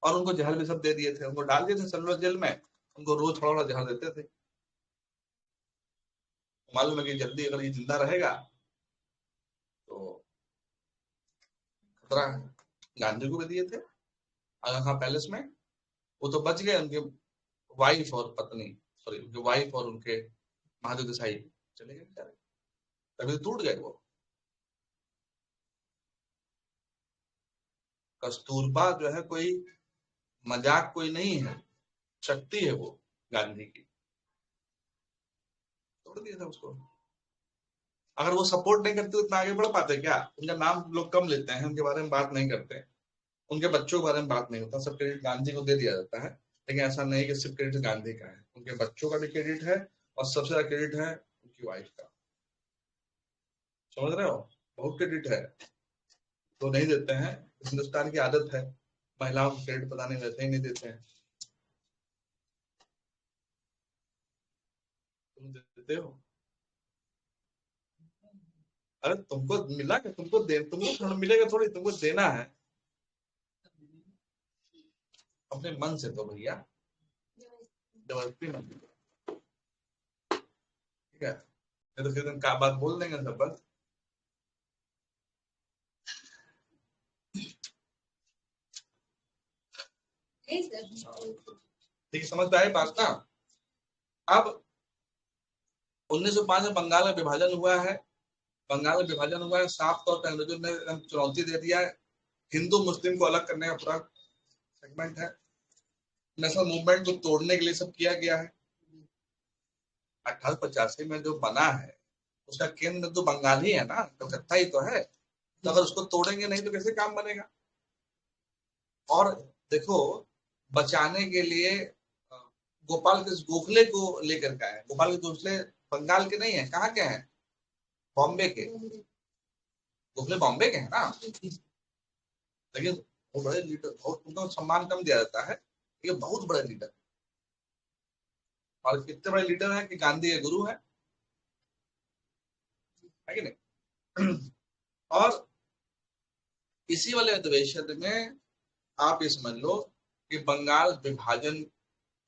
और उनको जहर भी सब दे दिए थे, उनको डाल दिए थे सलवर जेल में, उनको रोज थोड़ा थोड़ा जहर देते थे। मालूम है कि जल्दी अगर ये जिंदा रहेगा तो खतरा है। गांधी को भी दिए थे आगा खां पैलेस में, वो तो बच गए, उनके वाइफ और पत्नी, सॉरी उनके वाइफ और उनके महादेव देसाई चले गए बेचारे, तभी तो टूट गए वो। कस्तूरबा जो है कोई मजाक कोई नहीं है, शक्ति है वो गांधी की, तोड़ दिया था उसको। अगर वो सपोर्ट नहीं करते तो इतना आगे बढ़ पाते क्या। उनका नाम लोग कम लेते हैं, उनके बारे में बात नहीं करते, उनके बच्चों के बारे में बात नहीं होता, सब क्रेडिट गांधी को दे दिया जाता है। लेकिन ऐसा नहीं कि सिर्फ क्रेडिट गांधी का है, उनके बच्चों का भी क्रेडिट है और सबसे ज्यादा क्रेडिट है उनकी वाइफ का। समझ रहे हो, बहुत क्रेडिट है, तो नहीं देते हैं, हिंदुस्तान की आदत है, महिलाओं को क्रेडिट पता नहीं, वैसे ही नहीं देते हैं। तुम देते हो, अरे तुमको मिला कि तुमको दे, तुमको थोड़ा मिलेगा, थोड़ी तुमको देना है अपने मन से, तो भैया जबरदस्ती मत दो, ठीक है, नहीं तो फिर तुम क्या बात बोल देंगे सब बस। ठीक है, समझ में आई बात ना। अब 1905 में बंगाल में विभाजन हुआ है, बंगाल में विभाजन हुआ है, साफ तौर पर अंग्रेजों ने चुनौती दे दिया है, हिंदू मुस्लिम को अलग करने का पूरा सेगमेंट है, नेशनल मूवमेंट को तोड़ने के लिए सब किया गया है। 1885 में जो बना है उसका केंद्र तो बंगाल ही है ना, कलकत्ता ही तो है, तो अगर उसको तोड़ेंगे नहीं तो कैसे काम बनेगा। और देखो, बचाने के लिए गोपाल कृष्ण गोखले को लेकर का है, गोपाल कृष्ण गोखले बंगाल के नहीं है, कहाँ के हैं, बॉम्बे के, गोखले बॉम्बे के हैं ना, लेकिन वो बड़े लीडर, बहुत उनको सम्मान कम दिया जाता है, ये बहुत बड़े लीडर, और कितने बड़े लीडर हैं कि गांधी के गुरु है कि नहीं। और इसी वाले अधिवेशन में आप ये समझ लो कि बंगाल विभाजन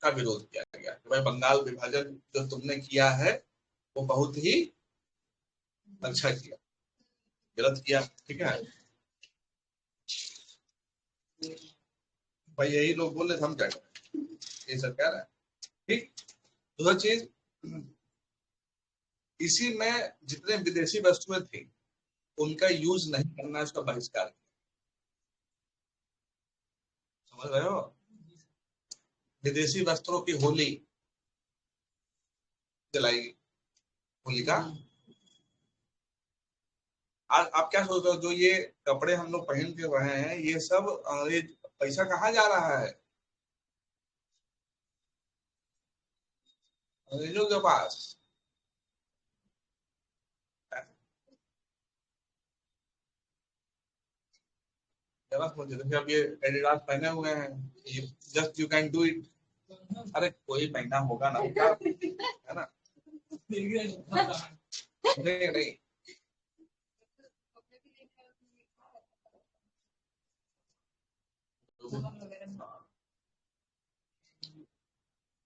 का विरोध किया गया कि भाई बंगाल विभाजन जो तुमने किया है वो बहुत ही अच्छा किया, गलत किया, ठीक है भाई, यही लोग बोल रहे हम क्या करें, ये सब कह रहा है, ठीक। दूसरा चीज, इसी में जितने विदेशी वस्तुएं थी उनका यूज नहीं करना, इसका बहिष्कार किया। समझ रहे हो? विदेशी वस्त्रों की होली जलाएगी, होलिका। आज आप क्या सोच रहे हो, जो ये कपड़े हम लोग पहन के रहे हैं, ये सब अंग्रेज पैसा कहाँ जा रहा है? अंग्रेजों के पास। जरा समझिए, जैसे अब ये एडिडास पहने हुए हैं, just you can do it. अरे कोई पहना होगा ना, है ना? नहीं नहीं,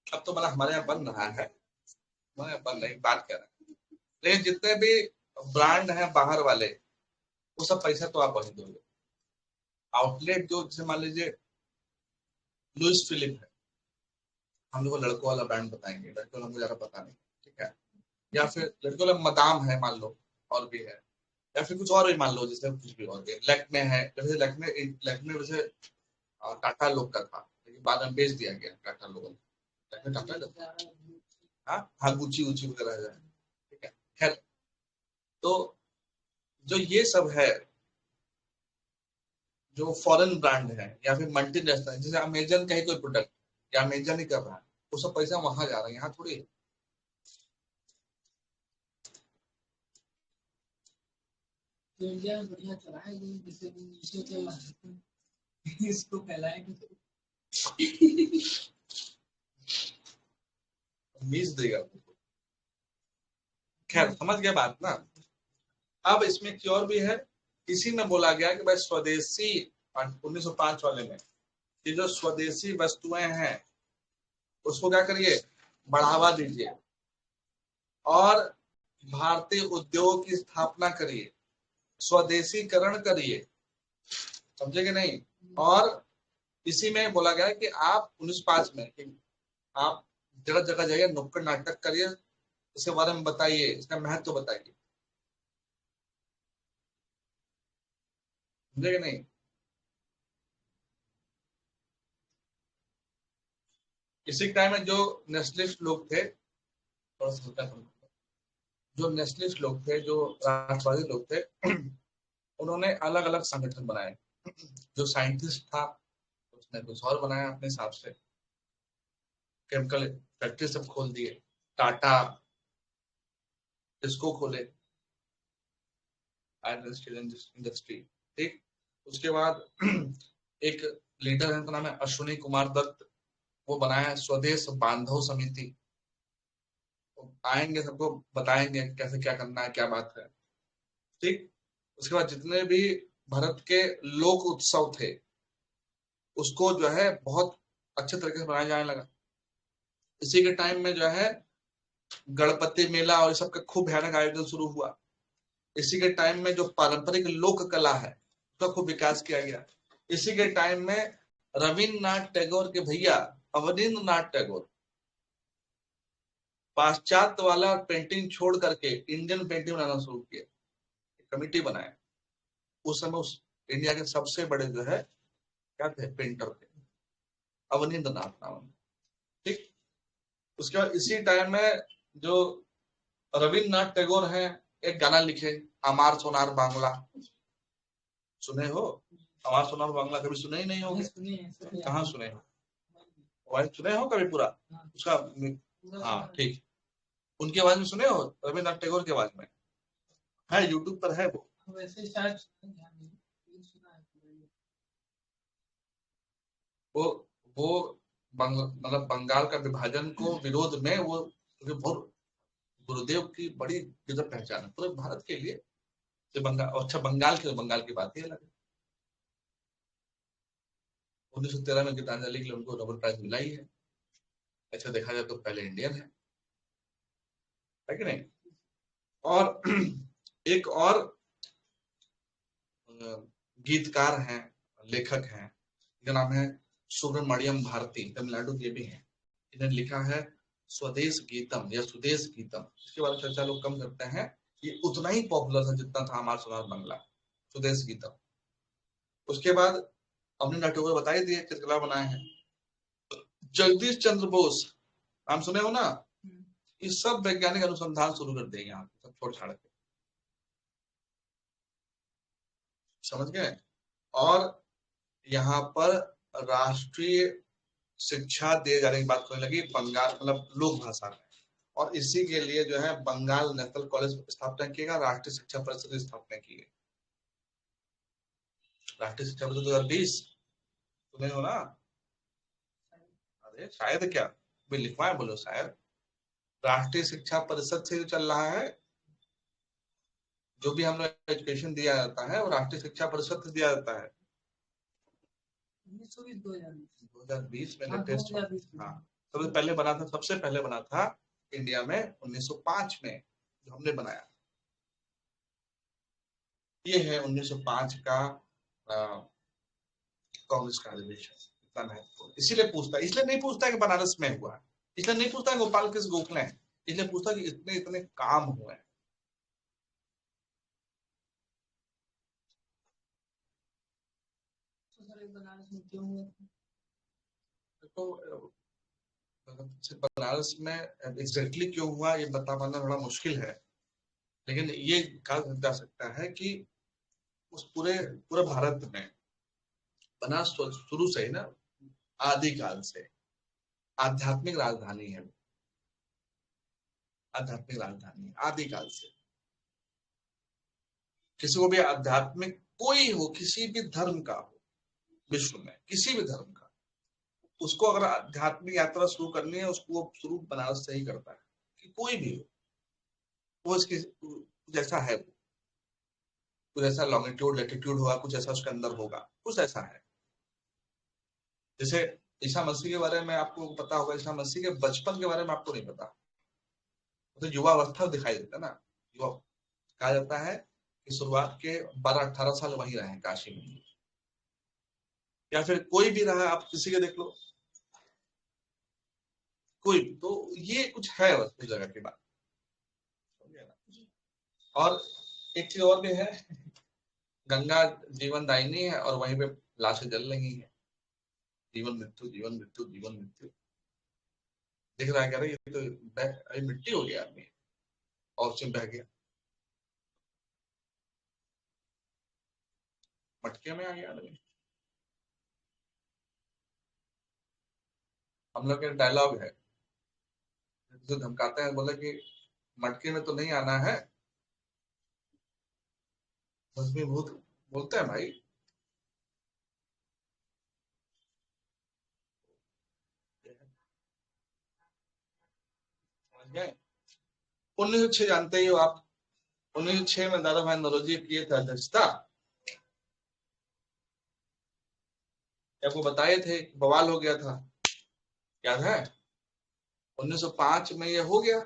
अब तो मतलब हमारे यहाँ बन रहा है, हमारे यहाँ बन रही बात कर रहे हैं, लेकिन जितने भी ब्रांड हैं बाहर वाले, वो सब पैसा तो आप वही दोगे। आउटलेट जो जैसे मान लीजिए लुइस फिलिप है, हम लोग को लड़कों वाला ब्रांड बताएंगे, लड़कों हमको ज्यादा पता नहीं, ठीक है? या फिर लड़कों वाला मदाम है मान लो, और भी है, या फिर कुछ और भी मान लो, जैसे कुछ भी और भी लैक्मे है, जैसे लैक्मे लैक्मे वैसे टाटा लोग का था, लेकिन बाद में बेच दिया गया टाटा लोगों ने। लैक्मे टाटा का था। हाँ हाँ, गुची गुची वगैरह है, ठीक है। खैर, तो जो ये सब है, जो फॉरेन ब्रांड है या फिर मल्टीनेशनल, जैसे अमेजन का ही कोई प्रोडक्ट, या अमेजन ही कर रहा है, वो सब पैसा वहां जा रहा है, यहाँ थोड़ी है। तो इंडिया में बढ़िया चला है, जैसे इसको फैलाए मीज देगा। खैर समझ गया बात ना। अब इसमें एक और भी है, इसी में बोला गया कि भाई स्वदेशी 1905 वाले में, ये जो स्वदेशी वस्तुएं हैं उसको क्या करिए, बढ़ावा दीजिए, और भारतीय उद्योग की स्थापना करिए, स्वदेशीकरण करिए, समझे कि नहीं? और इसी में बोला गया कि आप 1905 में कि आप जगह जगह जाइए, नुक्कड़ नाटक करिए, इसके बारे में बताइए, इसका महत्व बताइए, समझे कि नहीं? इसी टाइम में जो नेशनलिस्ट लोग थे, थोड़ा सा हल्का सुनो, जो नेशनलिस्ट लोग थे, जो राष्ट्रवादी लोग थे, उन्होंने अलग अलग संगठन बनाए। जो साइंटिस्ट था उसने कुछ और बनाया अपने हिसाब से, केमिकल फैक्ट्री सब खोल दिए, टाटा इसको खोले, इंडस्ट्री, ठीक। उसके बाद एक लीडर है, उनका नाम है अश्विनी कुमार दत्त, वो बनाया स्वदेश बांधव समिति। तो आएंगे, सबको बताएंगे कैसे क्या करना है, क्या बात है, ठीक। उसके बाद जितने भी भारत के लोक उत्सव थे, उसको जो है बहुत अच्छे तरीके से बनाया जाने लगा। इसी के टाइम में जो है गणपति मेला और सब का खूब भयानक आयोजन शुरू हुआ। इसी के टाइम में जो पारंपरिक लोक कला है उसका खूब विकास किया गया। इसी के टाइम में रविन्द्रनाथ टैगोर के भैया अवनींद्रनाथ टैगोर पाश्चात्य वाला पेंटिंग छोड़ करके इंडियन पेंटिंग बनाना शुरू किया, कमिटी बनाया। उस समय उस इंडिया के सबसे बड़े जो है क्या थे, पेंटर थे, अवनींद्रनाथ नाम, ठीक। उसके बाद इसी टाइम में जो रविन्द्रनाथ टैगोर हैं, एक गाना लिखे, अमार सोनार बांग्ला, सुने हो? अमार सोनार बांग्ला कभी सुने ही नहीं होंगे, कहाँ सुने हो? वही सुने हो कभी पूरा उसका? हाँ ठीक, उनकी आवाज में सुने हो, रविन्द्रनाथ टैगोर की आवाज में है, यूट्यूब पर है वो। वैसे शायद वो वो मतलब बंगाल का विभाजन को विरोध में वो, बहुत गुरुदेव की बड़ी गजब पहचान है पूरे भारत के लिए। तो बंगाल, अच्छा बंगाल की बात ही अलग है। 1913 में गीतांजलि के लिए उनको नोबेल प्राइज मिला ही है। अच्छा देखा जाए तो पहले इंडियन है कि नहीं? और एक और गीतकार हैं, लेखक हैं, इनका नाम है सुब्रमण्यम भारती, तमिलनाडु के भी हैं। इन्होंने लिखा है स्वदेश गीतम या सुदेश गीतम। इसके बारे में चर्चा लोग कम करते हैं, ये उतना ही पॉपुलर था जितना था हमारा सोनार बांग्ला, सुदेश गीतम। उसके बाद हमने टैगोर बता ही दिए चित्रकला बनाए हैं। जगदीश चंद्र बोस नाम सुने हो ना, ये सब वैज्ञानिक अनुसंधान शुरू कर देंगे यहाँ सब छोड़ छाड़ के, समझ गए। और यहाँ पर राष्ट्रीय शिक्षा दिए जाने की बात होने लगी बंगाल मतलब लोक भाषा में, और इसी के लिए जो है बंगाल नेशनल कॉलेज स्थापना किएगा, राष्ट्रीय शिक्षा परिषद की स्थापना की है। राष्ट्रीय शिक्षा परिषद 2020 सुने हो ना? अरे शायद क्या भी लिखवाए, बोलो शायद। राष्ट्रीय शिक्षा परिषद से जो चल रहा है, जो भी हम लोग एजुकेशन दिया जाता है वो राष्ट्रीय शिक्षा परिषद से दिया जाता है। 2020 में लेटेस्ट। हाँ, सबसे पहले बना था, सबसे पहले बना था इंडिया में 1905 में, जो हमने बनाया। ये है 1905 का कांग्रेस का अधिवेशन, इतना महत्वपूर्ण। इसीलिए पूछता है, इसलिए नहीं पूछता है कि बनारस में हुआ है, इसलिए नहीं पूछता है गोपाल किस गोखले हैं, इसलिए पूछता है कि इतने इतने काम हुए हैं। तो बनारस में एग्जैक्टली क्यों हुआ ये बता पाना थोड़ा मुश्किल है, लेकिन ये कहा जा सकता है कि उस पूरे भारत में बनारस शुरू से ही ना, आदिकाल से आध्यात्मिक राजधानी है, आध्यात्मिक राजधानी आदिकाल से। किसी को भी आध्यात्मिक, कोई हो, किसी भी धर्म का हो, विश्व में किसी भी धर्म का, उसको अगर आध्यात्मिक यात्रा शुरू करनी है, उसको वो शुरू बनारस से ही करता है, कि कोई भी हो वो इसकी कुछ ऐसा है, कुछ ऐसा लॉन्गिट्यूड लैटिट्यूड होगा, कुछ ऐसा उसके अंदर होगा, कुछ ऐसा है। जैसे ईसा मसीह के बारे में आपको पता होगा, ईसा मसीह के बचपन के बारे में आपको नहीं पता, तो युवावस्था दिखाई देता है ना, युवा कहा जाता है कि शुरुआत के 12-18 साल वहीं रहे काशी में, या फिर कोई भी रहा, आप किसी के देख लो, कोई भी, तो ये कुछ है उस जगह की बात। और एक चीज और भी है, गंगा जीवन दायिनी है और वहीं पे लाशें जल रही है, जीवन मृत्यु जीवन मृत्यु जीवन मृत्यु। दिख रहा है क्या, ये तो मिट्टी हो गया आदमी, ऑक्सीजन बह गया, मटके में आ गया आदमी। हम लोग के डायलॉग है, जो धमकाते हैं, बोले कि मटके में तो नहीं आना है, भस्मीभूत बोलते हैं भाई। समझ गए? 1906 जानते ही हो आप, 1906 में दादा भाई नौरोजी किए थे अध्यक्षता, आपको बताए थे, बवाल हो गया था, याद है? 1905 में ये हो गया,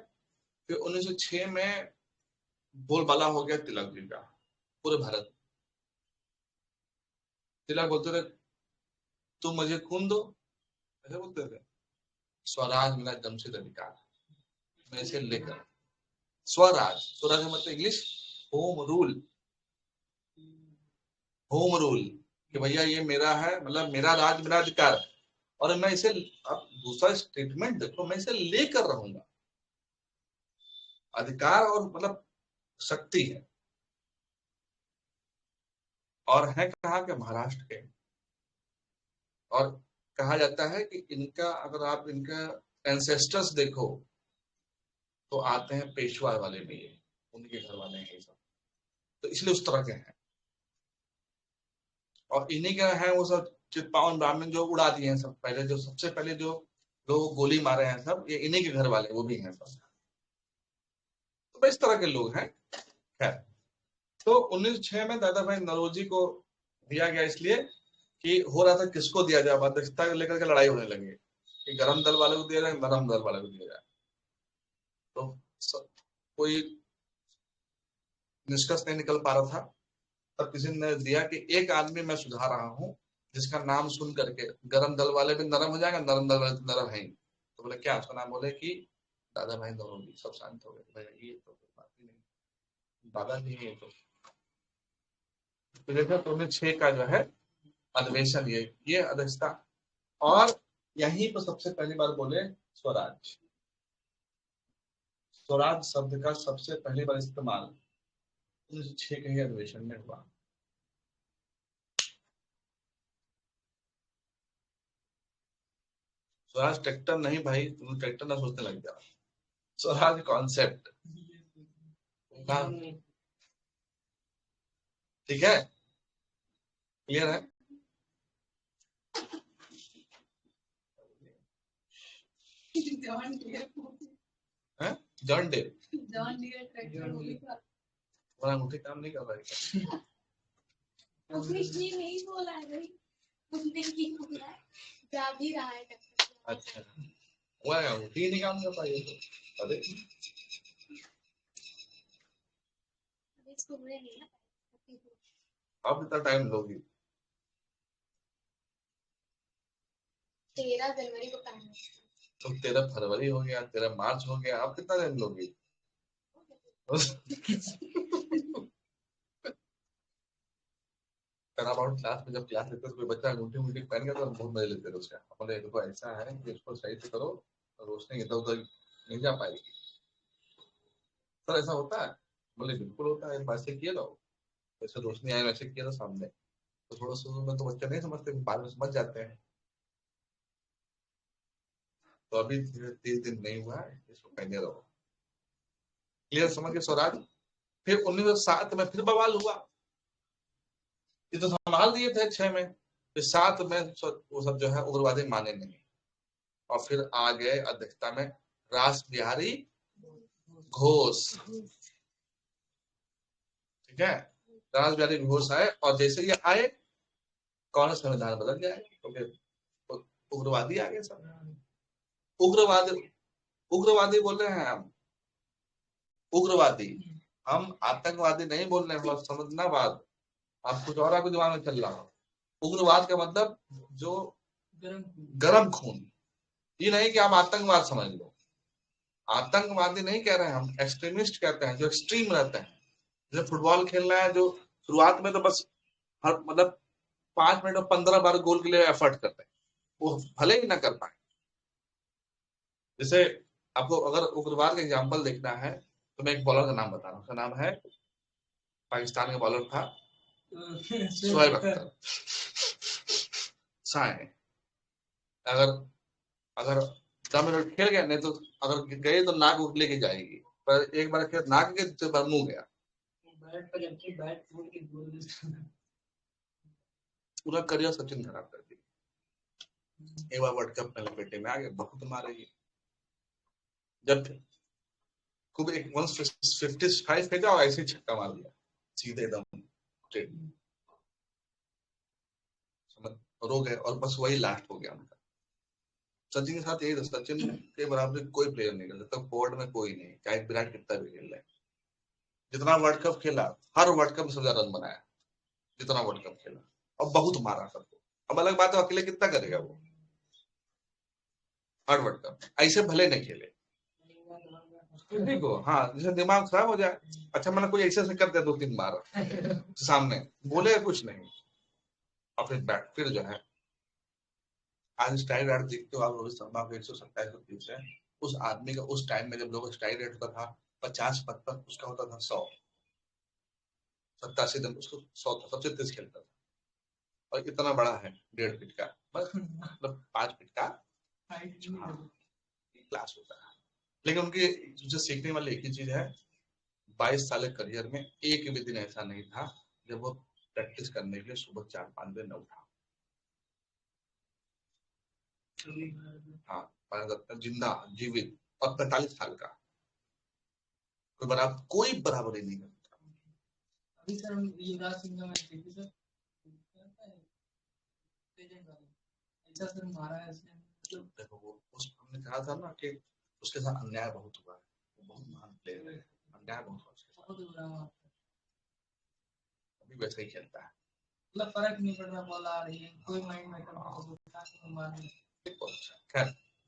फिर 1906 में बोलबाला हो गया तिलक जी का पूरे भारत। तिलक बोलते थे तुम मुझे खून दो, ऐसे बोलते थे, स्वराज मेरा जमशेद अधिकार, मैं इसे लेकर, स्वराज, स्वराज मतलब English home rule, home rule, कि भैया ये मेरा है, मतलब मेरा राज मेरा अधिकार, और मैं इसे, अब दूसरा स्टेटमेंट देखो, मैं इसे लेकर रहूंगा, अधिकार और मतलब शक्ति है। और है कहाँ के, महाराष्ट्र के। और कहा जाता है कि इनका, अगर आप इनका एंसेस्टर्स देखो तो आते हैं पेशवा वाले में, ये उनके घर वाले हैं सब, तो इसलिए उस तरह के हैं। और इन्हीं के हैं वो सब चित्पावन ब्राह्मण जो उड़ा दिए हैं सब, पहले जो सबसे पहले जो लोग गोली मारे हैं सब, ये इन्हीं के घर वाले वो भी हैं सब, तो इस तरह के लोग हैं। खैर, तो 1906 में दादा भाई नौरोजी को दिया गया, इसलिए कि हो रहा था किसको दिया जाए, अध्यक्षता को लेकर के लड़ाई होने लगी कि गरम दल वाले को दिया जाए, नरम दल वाले को दिया जाए, तो कोई निष्कर्ष नहीं निकल पा रहा था। तब किसी ने दिया कि एक आदमी मैं सुधार रहा हूँ जिसका नाम सुन करके गरम दल वाले भी नरम हो जाएगा, नरम दल वाले नरम है। तो बोले क्या, उसका नाम बोले कि दादा भाई नौरोजी। सब शांत हो गए, भाई ये तो बात ही नहीं, दादा नहीं है। तो देखा तो 1906 का जो है अधिवेशन ये अध्यक्षता। और यहीं पर सबसे पहली बार बोले स्वराज। स्वराज शब्द का सबसे पहली बार इस्तेमाल 1906 के ही अधिवेशन में हुआ। स्वराज ट्रैक्टर नहीं भाई, तुम ट्रैक्टर ना सोचने लग जाओ। स्वराज कॉन्सेप्ट, ठीक है, क्लियर है? जॉन डे अंगूठी काम नहीं कर रहा है। नहीं बोला है भाई, उसने ही बोला है, जा भी रहा है ट्रैक्टर। अच्छा, वह अंगूठी नहीं काम कर पाई तो अरे इसको मुझे नहीं ना, अब इतना टाइम लोगी? 13 जनवरी को टाइम है। तो 13 फरवरी हो गया, 13 मार्च हो गया, अब कितना दिन लोगी? अबाउट क्लास में जब क्लास लेते तो कोई बच्चा अंगूठी उंगूठी पहन गया तो हम बहुत मजे लेते थे उसका। अपने देखो ऐसा है कि इसको सही से करो तो रोशनी इधर उधर नहीं जा पाएगी। सर ऐसा होता है? बोले बिल्कुल होता है, वैसे किए रहो, जैसे रोशनी आए वैसे किए रहो सामने। तो थोड़ा शुरू में तो बच्चे नहीं समझते, बाद में समझ जाते हैं। तो अभी 3 दिन नहीं हुआ है, इसको पहने रहो। क्लियर, समझ गए स्वराज? फिर 1907 में फिर बवाल हुआ। ये तो संभाल दिए थे 6 में, फिर 7 में वो सब जो है उग्रवादी माने नहीं। और फिर आ गए अध्यक्षता में रास बिहारी घोष, ठीक है, रास बिहारी घोष आए। और जैसे ये आए कांग्रेस संविधान बदल गया, क्योंकि उग्रवादी आ गए सब। उग्रवादी उग्रवादी बोल रहे हैं हम, उग्रवादी, हम आतंकवादी नहीं बोल रहे हैं, समझना बात। आप कुछ और आपके दिमाग में चल रहा हो। उग्रवाद का मतलब जो गरम खून, ये नहीं कि आप आतंकवाद समझ लो। आतंकवादी नहीं कह रहे हैं हम, एक्सट्रीमिस्ट कहते हैं, जो एक्सट्रीम रहते हैं। जैसे फुटबॉल खेलना है, जो शुरुआत में तो बस हर मतलब 5 मिनट में 15 बार गोल के लिए एफर्ट करते हैं, वो भले ही ना कर पाए। जैसे आपको अगर उग्रवाद का एग्जाम्पल देखना है तो मैं एक बॉलर का नाम बता रहा हूँ, उसका नाम है, पाकिस्तान का बॉलर था शोएब अख्तर, साए। अगर अगर 10 मिनट खेल गया, नहीं तो अगर गए तो नाक उठ लेके जाएगी, पर एक बार खेल नाक के तो मुंह गया, पूरा करियर सचिन खराब कर दिया। एक बार वर्ल्ड कप में लपेटे में आ गए, बहुत मारेगी। जब खूब एक 155 फेंका और ऐसे छक्का मार दिया सीधे एकदम, रो गए। और बस वही लास्ट हो गया उनका। सचिन के साथ यही था, सचिन के बराबर कोई प्लेयर नहीं कर सकता, बोर्ड में कोई नहीं, चाहे विराट कितना भी खेल रहे। जितना वर्ल्ड कप खेला, हर वर्ल्ड कप में सबसे ज्यादा रन बनाया, जितना वर्ल्ड कप खेला, और बहुत मारा सबको। अब अलग बात है अकेले कितना करेगा वो, हर वर्ल्ड कप ऐसे भले नहीं खेले, ठीक हो, हाँ, जैसे दिमाग खराब हो जाए। अच्छा मैंने कोई ऐसे से कर दिया 2-3 बार सामने, बोले कुछ नहीं, और फिर बैट फिर जो है आज स्ट्राइक रेट देखते हो आप, रोहित शर्मा को 127 है। उस आदमी का उस टाइम में जब लोग स्ट्राइक रेट होता था 50-55, उसका होता था 100, 87 दिन उसको 100 था, सबसे तेज खेलता था। और इतना बड़ा है, 1.5 फीट का, मतलब 5 फीट का क्लास होता है। लेकिन उनकी जो सीखने वाली एक ही चीज है, 22 साल के करियर में एक भी दिन ऐसा नहीं था जब वो प्रैक्टिस करने के लिए सुबह 4-5 बजे न उठा। हाँ, जिंदा जीवित, और 45 साल का, कोई बराबरी नहीं करता। अभी सर युवराज सिंह का मैच देखी सर, ऐसा सर मारा है इसने, मतलब देखो वो उस हमने कहा था ना कि उसके साथ अन्याय बहुत हुआ है, वो बहुत महान प्लेयर है, अन्याय बहुत हुआ उसके साथ, बहुत बुरा हुआ। अभी वैसे ही खेलता है, मतलब फर्क नहीं पड़ रहा, बॉल आ रही है, कोई माइंड में कर खैर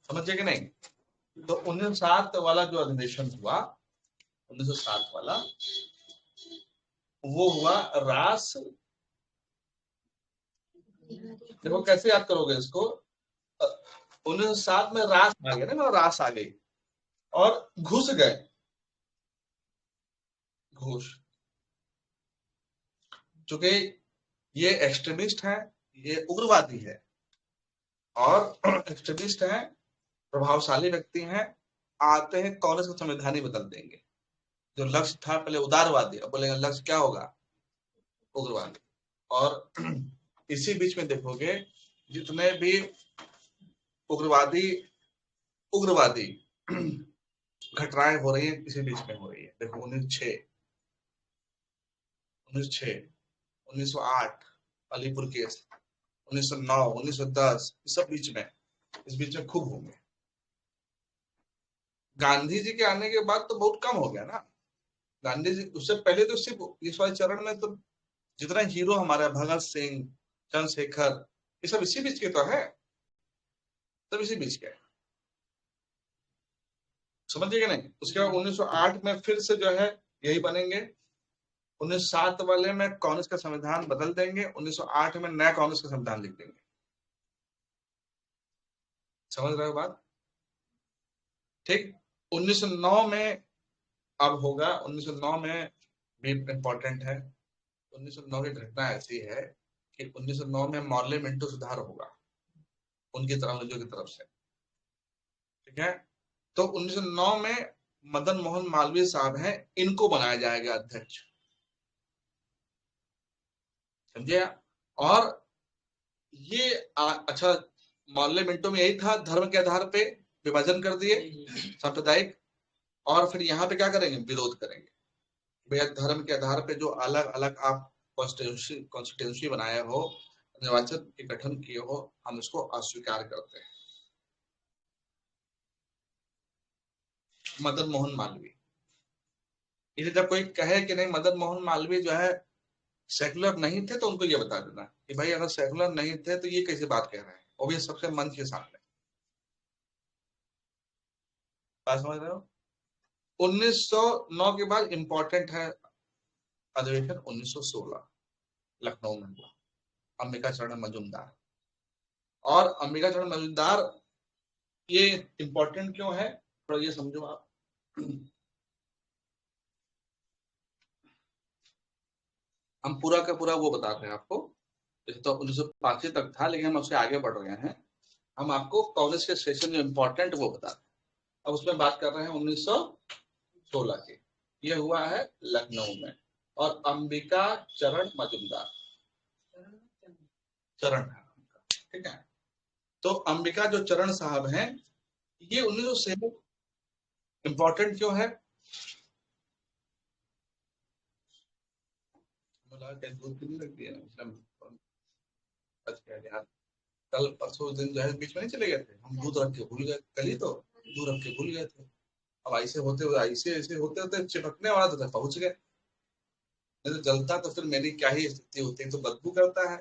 समझे कि नहीं। तो 1907 वाला जो अधिवेशन हुआ, 1907 वाला, वो हुआ रास देखो कैसे याद करोगे इसको। 1907 में रास आ गया ना, रास आ गई और घुस गए, घुस, चूंकि ये एक्सट्रीमिस्ट है, ये उग्रवादी है और एक्सट्रीमिस्ट है, प्रभावशाली व्यक्ति हैं, आते हैं कांग्रेस का संविधान ही बदल देंगे। जो लक्ष्य था पहले उदारवादी, अब बोलेंगे लक्ष्य क्या होगा, उग्रवादी। और इसी बीच में देखोगे जितने भी उग्रवादी उग्रवादी घटनाएं हो रही है, इसी बीच में हो रही है। देखो 1908 अलीपुर केस, 1909, 1910, इस सब बीच में, इस बीच में खूब होंगे। गांधी जी के आने के बाद तो बहुत कम हो गया ना। गांधी जी उससे पहले तो सिर्फ इस वाले चरण में तो जितना हीरो हमारा भगत सिंह, चंद्रशेखर, ये सब इसी बीच के तो है, सब इसी बीच के, समझिएगा नहीं। उसके बाद 1908 में फिर से जो है यही बनेंगे। 1907 वाले में कांग्रेस का संविधान बदल देंगे, 1908 में नया कांग्रेस का संविधान लिख देंगे। समझ रहे हो बात, ठीक। 1909 में अब होगा, 1909 में भी इंपॉर्टेंट है। 1909 की घटना ऐसी है कि 1909 में मॉर्ले मिंटो सुधार होगा उनकी तरफ, की तरफ से, ठीक है। तो 1909 में मदन मोहन मालवीय साहब हैं, इनको बनाया जाएगा अध्यक्ष, समझे। और ये अच्छा, मॉर्ले मिंटो में यही था, धर्म के आधार पे विभाजन कर दिए सांप्रदायिक, और फिर यहाँ पे क्या करेंगे, विरोध करेंगे। भैया धर्म के आधार पे जो अलग अलग आप कॉन्स्टिट्यूंसी बनाए हो, निर्वाचन के गठन किए हो, हम इसको अस्वीकार करते हैं। मदन मोहन मालवीय, इसे जब कोई कहे कि नहीं मदन मोहन मालवीय जो है सेकुलर नहीं थे, तो उनको ये बता देना कि भाई अगर सेकुलर नहीं थे तो ये कैसी बात कह रहे हैं, वो भी सबसे मंच के सामने। बात समझ रहे हो। 1909 के बाद इंपॉर्टेंट है अधिवेशन 1916 लखनऊ में हुआ, अंबिका चरण मजूमदार। और अंबिका चरण मजूमदार ये इंपॉर्टेंट क्यों है, थोड़ा ये समझो आप। हम पूरा का पूरा वो बता रहे हैं आपको, जैसे तो 1985 तक था, लेकिन हम उससे आगे बढ़ रहे हैं। हम आपको कांग्रेस के सेशन जो इम्पोर्टेंट वो बता रहे हैं। अब उसमें बात कर रहे हैं 1916 की। ये हुआ है लखनऊ में, और अंबिका चरण मजूमदार, चरण है, ठीक है। तो अंबिका जो चरण साहब हैं, ये 1916 इंपॉर्टेंट क्यों है, कल परसों दिन जो है बीच में नहीं चले गए थे, हम दूध रख के भूल गए, कल ही तो दूध रख के भूल गए थे। अब ऐसे होते हुए ऐसे होते होते चिपकने वाला तो पहुंच गए, नहीं तो जलता तो फिर मेरी क्या ही स्थिति होती, तो बदबू करता है,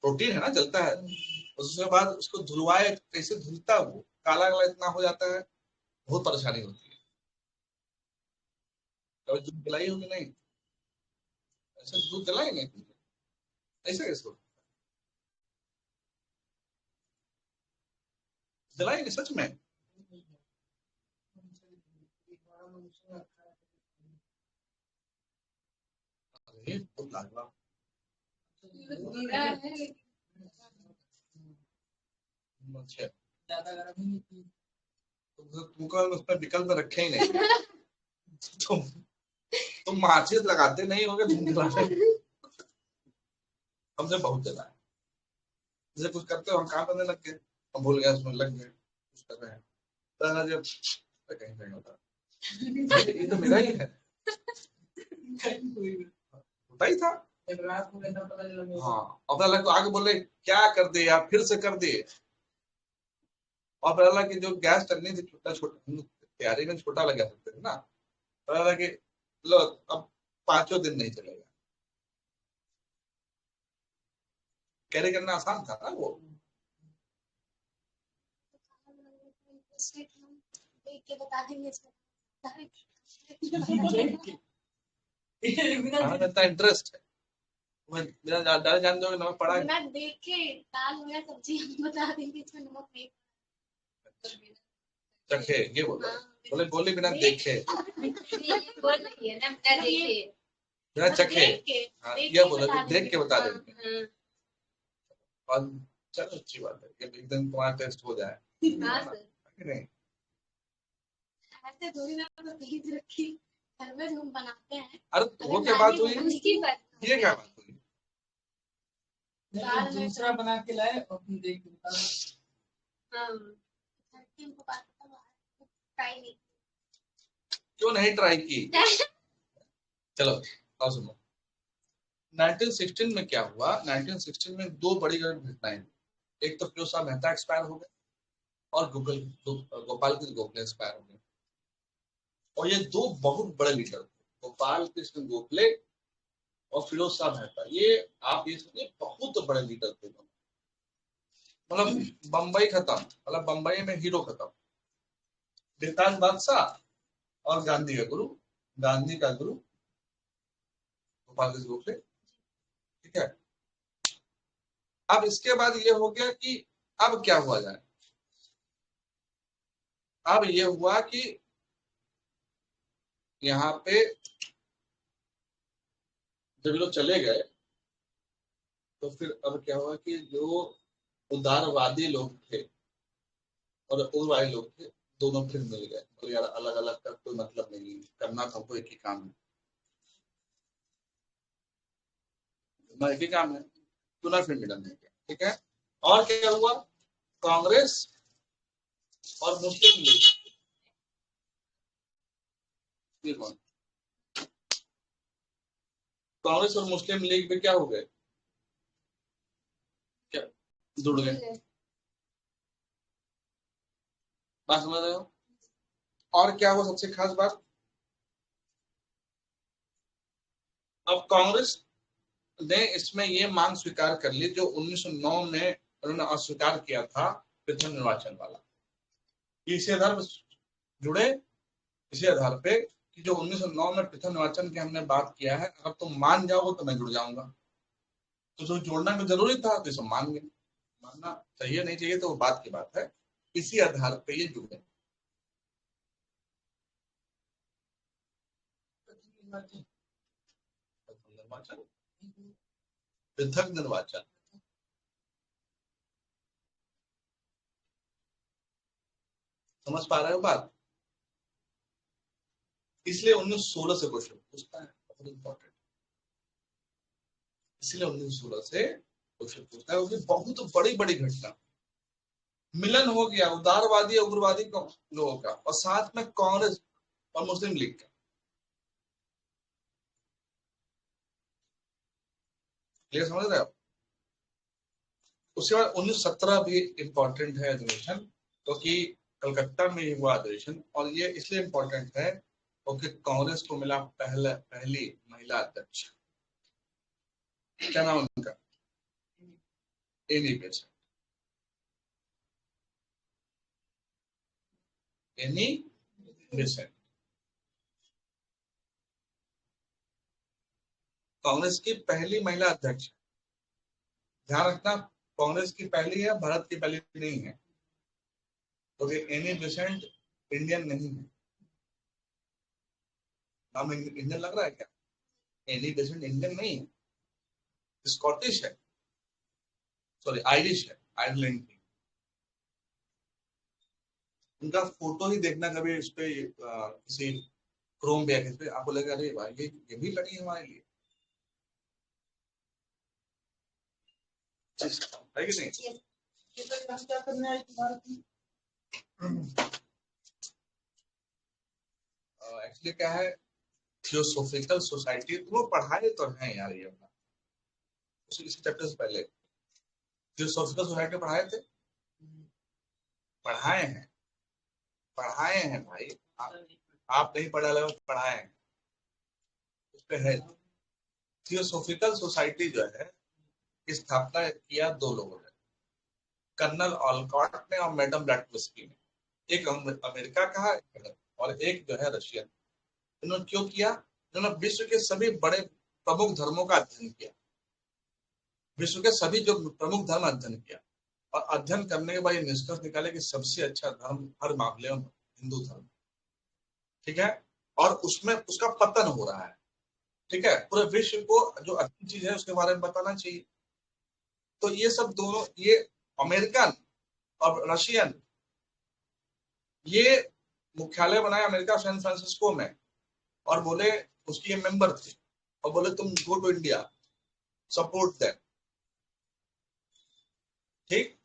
प्रोटीन है ना, जलता है। उसके बाद उसको धुलवाए, कैसे धुलता, वो काला काला इतना हो जाता है, बहुत परेशानी होती है। कभी दूध जलाई होगी नहीं, ऐसे दूध जलाए नहीं, ऐसे कैसे जलाएंगे सच में। अरे बहुत लाजवाब, अच्छा तुमको उस पर विकल्प रखे ही नहीं। तुम माचिस लगाते नहीं होगे, हमसे बहुत जला है। जैसे कुछ करते हो, हम काम करने लग गए, हम भूल गए, उसमें लग गए, कुछ कर रहे हैं, जब कहीं नहीं होता, ये तो मेरा ही है, होता ही था। हाँ, और लग तो आगे बोले क्या कर दिए आप, फिर से कर दिए। और फिर अल्लाह की जो गैस टंनी थी, छोटा छोटा तैयारी में छोटा लगा सकते थे ना, तो अल्लाह की लो अब 5 दिन नहीं चलेगा, कैरी करना आसान था ना वो। इतना इंटरेस्ट है, बिना डाले जान दोगे नमक पड़ा है? बिना देखे दाल हो या सब्जी हम बता देंगे इसमें नमक नहीं। चखे ये बोलो, हाँ, बोले बिना देखे, बोल रही है ना बिना देखे, बिना चखे। देख के, हाँ, देख ये के बोलो बता कि देख के बता देंगे। देंगे। और चलो अच्छी बात है, ये एक दिन तुम्हारा टेस्ट हो जाए। हाँ सर, नहीं ऐसे थोड़ी ना तो फ्रीज रखी घर में जो हम बनाते हैं। अरे वो क्या बात हुई, उसकी बात ये क्या बात हुई? नहीं, दूसरा बना के लाए और तुम देख के बता दो। हाँ, उनको बात ट्राई नहीं। क्यों नहीं ट्राई की? चलो और सुनो, 1916 में क्या हुआ? 1916 में दो बड़ी घटनाएं। एक तो पिरोसा मेहता एक्सपायर हो गए और गोपाल कृष्ण गोखले एक्सपायर हो गए। और ये दो बहुत बड़े लीडर थे, गोपाल कृष्ण गोखले और फिरोज शाह मेहता। ये आप ये समझिए बहुत बड़े लीडर थे। मतलब बम्बई खत्म, मतलब बम्बई में हीरो खत्म। बेताज बादशाह और गांधी का गुरु, गांधी का गुरु गोपाल कृष्ण गोखले। ठीक है, अब इसके बाद ये हो गया कि अब क्या हुआ जाए। अब ये हुआ कि यहाँ पे जब लोग चले गए तो फिर अब क्या हुआ कि जो उदारवादी लोग थे और उग्रवादी लोग थे, दोनों फिर मिल गए। बोले यार अलग अलग का कोई मतलब नहीं, करना तो हमको एक ही काम है, एक ही काम है, चुनाव फिर मिलन है। ठीक है, और क्या हुआ? कांग्रेस और मुस्लिम लीग, कांग्रेस और मुस्लिम लीग में क्या हो गए? क्या जुड़ गए? बात समझ रहे हो? और क्या हुआ सबसे खास बात? अब कांग्रेस ने इसमें ये मांग स्वीकार कर ली जो 1909 में उन्होंने अस्वीकार किया था, प्रथम निर्वाचन वाला। इसी आधार पर जुड़े, इसी आधार पे कि जो 1909 में प्रथम निर्वाचन की हमने बात किया है, अगर तुम मान जाओगे तो मैं जुड़ जाऊंगा। तो जो जोड़ना भी जरूरी था तो इसे मान गए। मानना चाहिए नहीं चाहिए तो वो बात की बात है, इसी आधार पे ये जुड़े। निर्वाचन, पृथक निर्वाचन। समझ पा रहे हो बात? इसलिए 1916 से क्वेश्चन पूछता है, बहुत इंपॉर्टेंट। इसलिए 1916 से क्वेश्चन पूछता है क्योंकि बहुत बड़ी बड़ी घटना, मिलन हो गया उदारवादी और उग्रवादी लोगों का और साथ में कांग्रेस और मुस्लिम लीग का। क्लियर समझ रहे हो? उसके बाद 1917 भी इंपॉर्टेंट है अधिवेशन, क्योंकि कलकत्ता में हुआ अधिवेशन। और ये इसलिए इंपॉर्टेंट है क्योंकि कांग्रेस को मिला पहली महिला अध्यक्ष। क्या नाम उनका? Annie Besant. Annie Besant Congress की पहली महिला अध्यक्ष। ध्यान रखना, कांग्रेस की पहली है, भारत की पहली नहीं है, क्योंकि एनी बेसेंट इंडियन नहीं है। नाम इंडियन लग रहा है क्या? एनी बेसेंट इंडियन नहीं है, स्कॉटिश है, सॉरी आयरिश है, आयरलैंड की। उनका फोटो ही देखना कभी इस पे किसी क्रोम पे या पे, आपको लगेगा अरे भाई ये भी लड़ी है हमारे लिए, है कि नहीं? ये तो हम क्या करने आए थे भारत में? एक्चुअली क्या है, थियोसॉफिकल सोसाइटी वो पढ़ाए तो हैं यार, ये अपना इसी चैप्टर से पहले थियोसॉफिकल सोसाइटी पढ़ाए थे, पढ़ाए हैं, पढ़ाए हैं भाई। आप नहीं पढ़ा लगे, पढ़ाए हैं, उस पे है। थियोसॉफिकल सोसाइटी जो है स्थापना किया दो लोगों ने, कर्नल ऑलकॉट ने और मैडम ब्लैटविस्की ने। एक अमेरिका का है और एक जो है रशियन। इन्होंने क्यों किया? इन्होंने विश्व के सभी बड़े प्रमुख धर्मों का अध्ययन किया विश्व के सभी जो प्रमुख धर्म अध्ययन किया और अध्ययन करने के बाद ये निष्कर्ष निकाले कि सबसे अच्छा धर्म हर मामले में हिंदू धर्म, ठीक है, और उसमें उसका पतन हो रहा है, ठीक है, पूरे विश्व को जो अच्छी चीज है उसके बारे में बताना चाहिए। तो ये सब दोनों, ये अमेरिकन और रशियन, ये मुख्यालय बनाया अमेरिका सैन फ्रांसिस्को में, और बोले उसकी ये मेंबर थे, और बोले तुम go to India, support them, ठीक।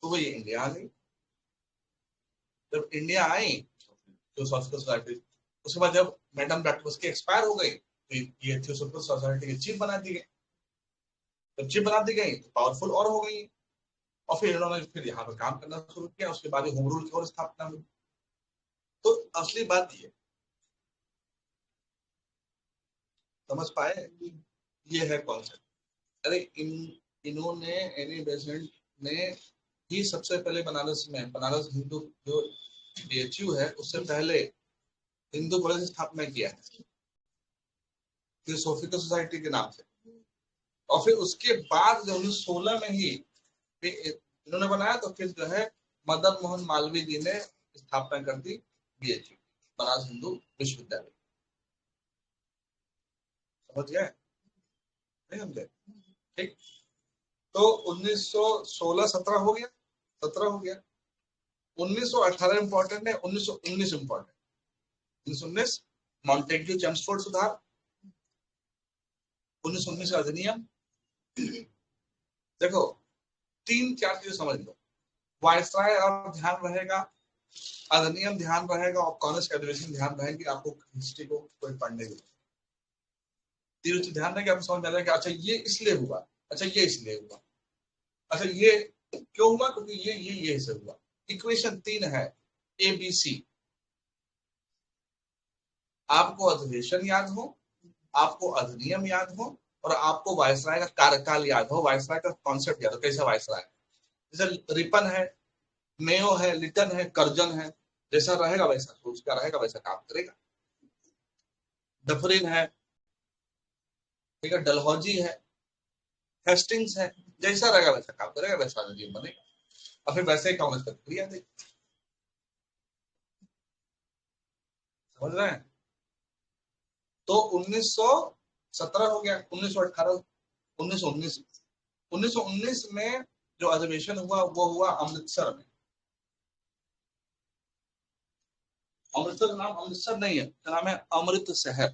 तो वो ये इंडिया आ गई। जब इंडिया आई थियोसॉफिकल सोसाइटी, उसके बाद जब मैडम ब्लैटमस्की एक्सपायर हो गई तो ये थियोसॉफिकल सोसाइटी की चीफ बना दी गई। जब चीफ बना दी गई तो पावरफुल और हो गई, और फिर इन्होंने फिर यहाँ पर काम करना शुरू किया। उसके बाद होम रूल की और स्थापना हुई। तो असली बात ये समझ पाए, ये है कॉन्सेप्ट। अरे इन्होंने एनी बेसेंट ने ही सबसे पहले बनारस में, बनारस हिंदू जो बीएचयू है उससे पहले हिंदू कॉलेज स्थापना किया है थियोसॉफिकल सोसाइटी के नाम से, और फिर उसके बाद 1916 में ही इन्होंने बनाया। तो फिर जो है मदन मोहन मालवीय जी ने स्थापना कर दी बीएचयू, बनारस हिंदू विश्वविद्यालय। समझ गए? नहीं समझे? ठीक। तो 1916-17 हो गया, 17 हो गया। 1918 इंपॉर्टेंट है, 1919 इंपॉर्टेंट। 1919 मॉन्टेग्यू चेम्सफोर्ड सुधार, 1919 का अधिनियम। देखो 3-4 चीजें समझ लो, वायसराय और ध्यान रहेगा, अधिनियम ध्यान रहेगा, और कांग्रेस का अधिवेशन ध्यान रहेगी। आपको हिस्ट्री को कोई पढ़ने की तीनों चीज ध्यान रहेगी, आपको समझ में आ जाएगा अच्छा ये इसलिए हुआ, अच्छा ये इसलिए हुआ, अच्छा ये क्यों हुआ, क्योंकि ये से हुआ। इक्वेशन 3 है ABC। आपको अधिवेशन याद हो, आपको अधिनियम याद हो, और आपको वायसराय का कार्यकाल याद हो, वायसराय का कॉन्सेप्ट याद हो, कैसा वायसराय। जैसे रिपन है, मेयो है, लिटन है, कर्जन है, जैसा रहेगा वैसा सोच का रहेगा, वैसा काम करेगा। डफरिन है, ठीक है, डलहौजी है, हेस्टिंग्स है, जैसा रहेगा वैसा काम करेगा, वैसा नियम बनेगा, और फिर वैसे ही कांग्रेस का प्रक्रिया देगी। समझ रहे हैं? तो 1917 हो गया, 1918, 1919, 1919 में जो अधिवेशन हुआ वो हुआ अमृतसर में। अमृतसर नाम अमृतसर नहीं है, नाम है अमृत शहर।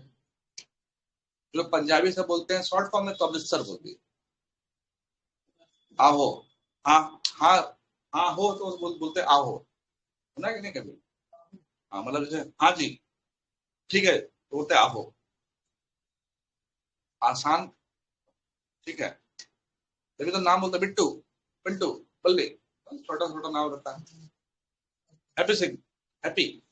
जो पंजाबी से बोलते हैं शॉर्ट फॉर्म में तो अमृतसर बोलते हैं। आहो, हाँ हाँ हाँ हो तो बोलते आहो, सुना कि नहीं कभी? हाँ मतलब जैसे हाँ जी ठीक है तो बोलते आहो, आसान, ठीक है। तभी तो नाम बोलते बिट्टू, पिंटू, बल्ले, छोटा छोटा नाम रहता है। हैप्पी सिंह, हैप्पी,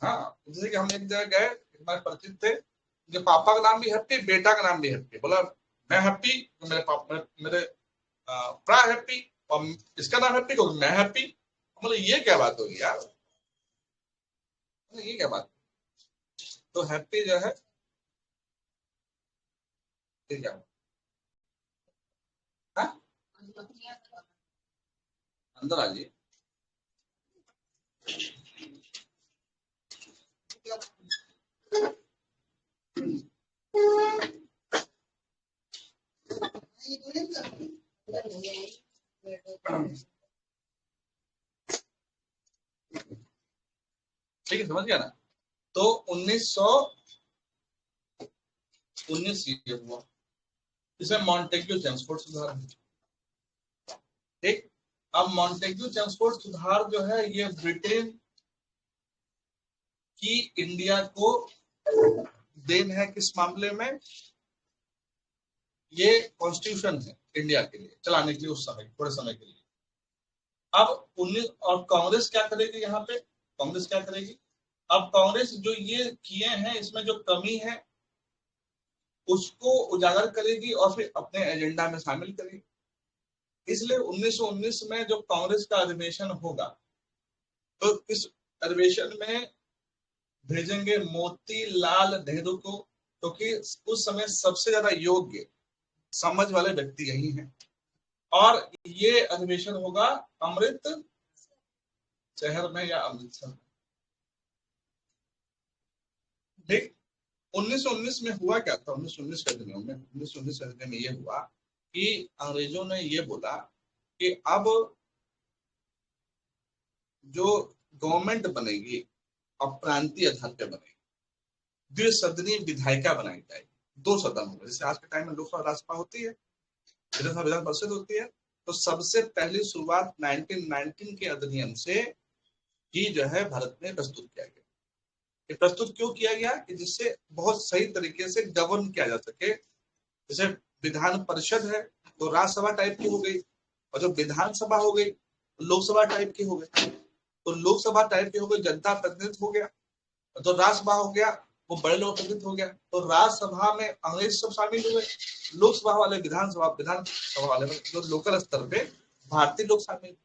हाँ। जैसे कि हम एक जगह गए, हमारे परिचित थे, उनके पापा का नाम भी हैप्पी, बेटा का नाम भी हैप्पी। बोला मैं हैप्पी, तो मेरे पापा मेरे प्रा हैप्पी, और इसका नाम हैप्पी क्योंकि मैं हैप्पी। मतलब ये क्या बात होगी यार, ये क्या बात। तो हैप्पी जो है ये क्या, हाँ अंदर आ जाइए। ठीक है, समझ गया ना? तो 1919 ये हुआ, इसमें मॉन्टेग्यू चेम्सफोर्ड सुधार। ठीक। अब मॉन्टेग्यू चेम्सफोर्ड सुधार जो है ये ब्रिटेन की इंडिया को देन है। किस मामले में? ये कॉन्स्टिट्यूशन है इंडिया के लिए चलाने के लिए, उस समय थोड़े समय के लिए। अब 19 और कांग्रेस क्या करेगी यहाँ पे? कांग्रेस क्या करेगी? अब कांग्रेस जो ये किए हैं इसमें जो कमी है उसको उजागर करेगी और फिर अपने एजेंडा में शामिल करेगी। इसलिए 1919 में जो कांग्रेस का अधिवेशन होगा तो इस अधिवेशन में भेजेंगे मोतीलाल नेहरू को, क्योंकि उस समय सबसे ज्यादा योग्य समझ वाले व्यक्ति यही हैं। और ये अधिवेशन होगा अमृत शहर में या अमृतसर में। ठीक। 1919 में हुआ क्या था? 1919 के दिनों में 1919 के दिनों में ये हुआ कि अंग्रेजों ने ये बोला कि अब जो गवर्नमेंट बनेगी अब प्रांतीय आधार पर बनेगी, द्विसदनीय विधायिका बनाई जाएगी। 2 सदन होंगे, जैसे आज के टाइम में लोकसभा राज्यसभा होती है, विधानसभा विधान परिषद होती है। तो सबसे पहली शुरुआत 1919 के अधिनियम से ही जो है भारत में प्रस्तुत किया गया। ये प्रस्तुत क्यों किया गया कि जिससे बहुत सही तरीके से गवर्न किया जा सके। जैसे विधान परिषद है तो राज्यसभा टाइप की हो गई, और जो विधानसभा हो गई लोकसभा टाइप की हो गई। तो लोकसभा टाइप की हो गई, जनता प्रतिनिधित्व हो गया। तो राज्यसभा हो गया, वो बड़े लोग प्रतिनिधित्व हो गया। तो राज्यसभा में अंग्रेज सब शामिल हुए, लोकसभा वाले विधानसभा वाले जो लोकल स्तर पे भारतीय लोग शामिल।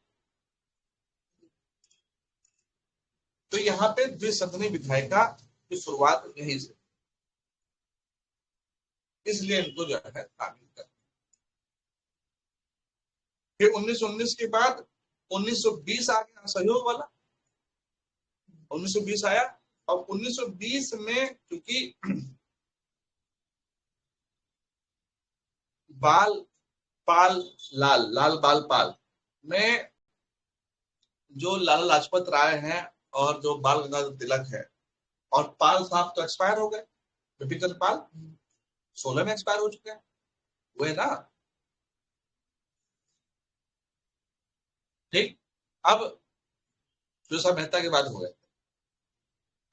तो यहाँ पे द्विसदनीय विधायिका की शुरुआत यहीं से, इसलिए इनको जो है शामिल कर। फिर 1919 के बाद 1920 आ गया सहयोग वाला, 1920 आया। और 1920 में क्योंकि बाल बाल पाल में जो लाला लाजपत राय हैं और जो बाल गंगाधर तिलक है, और पाल साहब तो एक्सपायर हो गए, विपिन चंद्र पाल 16 में एक्सपायर हो चुके हैं, वो है ना। ठीक। अब फिरोज मेहता के बाद हो गए।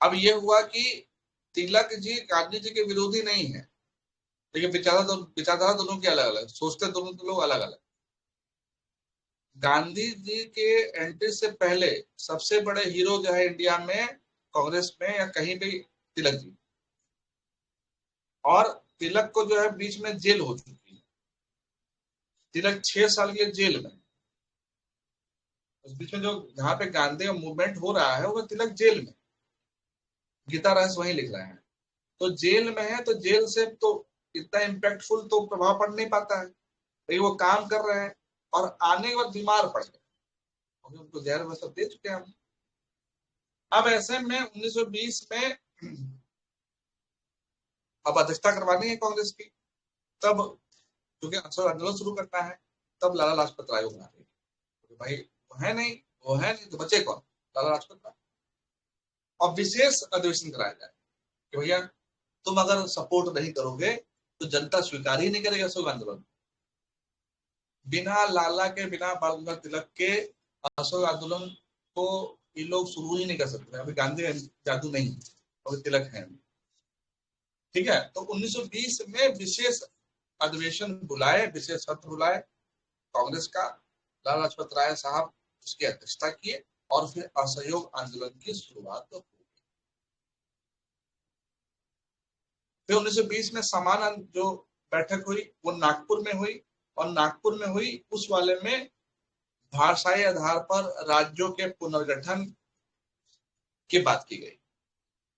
अब ये हुआ कि तिलक जी गांधी जी के विरोधी नहीं है, लेकिन विचारधारा दोनों की अलग अलग, सोचते दोनों के लोग अलग अलग। गांधी जी के एंट्री से पहले सबसे बड़े हीरो जो है इंडिया में, कांग्रेस में या कहीं भी, तिलक जी। और तिलक को जो है बीच में जेल हो चुकी है, तिलक 6 साल के जेल में। उस बीच में जो जहां पे गांधी मूवमेंट हो रहा है वो तिलक जेल में, गीता रहस्य वहीं लिख रहे हैं। तो जेल में है, तो जेल से तो इतना इम्पैक्टफुल तो प्रभाव पड़ नहीं पाता है, लेकिन वो काम कर रहे हैं। और आने के बाद बीमार पड़ गए, उनको जहर वो सब दे चुके हैं हम। अब ऐसे में 1920 में अब अध्यक्षता करवानी है कांग्रेस की, तब क्योंकि आंदोलन शुरू करना है, तब लाला लाजपत राय को बना रही है। भाई वो है नहीं तो बचे कौन? लाला लाजपत राय। और विशेष अधिवेशन कराया जाए कि भैया तुम अगर सपोर्ट नहीं करोगे तो जनता स्वीकार ही नहीं करेगा अशोक आंदोलन। बिना लाला के, बिना बाल गंगाधर तिलक के अशोक आंदोलन को ये लोग शुरू ही नहीं कर सकते। अभी गांधी जादू नहीं, अभी तिलक है। ठीक है। तो 1920 में विशेष अधिवेशन बुलाए, विशेष सत्र बुलाए कांग्रेस का, लाला लाजपत राय साहब उसकी अध्यक्षता किए, और फिर असहयोग आंदोलन की शुरुआत हुई। फिर 1920 में समान जो बैठक हुई वो नागपुर में हुई, और नागपुर में हुई उस वाले में भाषाई आधार पर राज्यों के पुनर्गठन की बात की गई।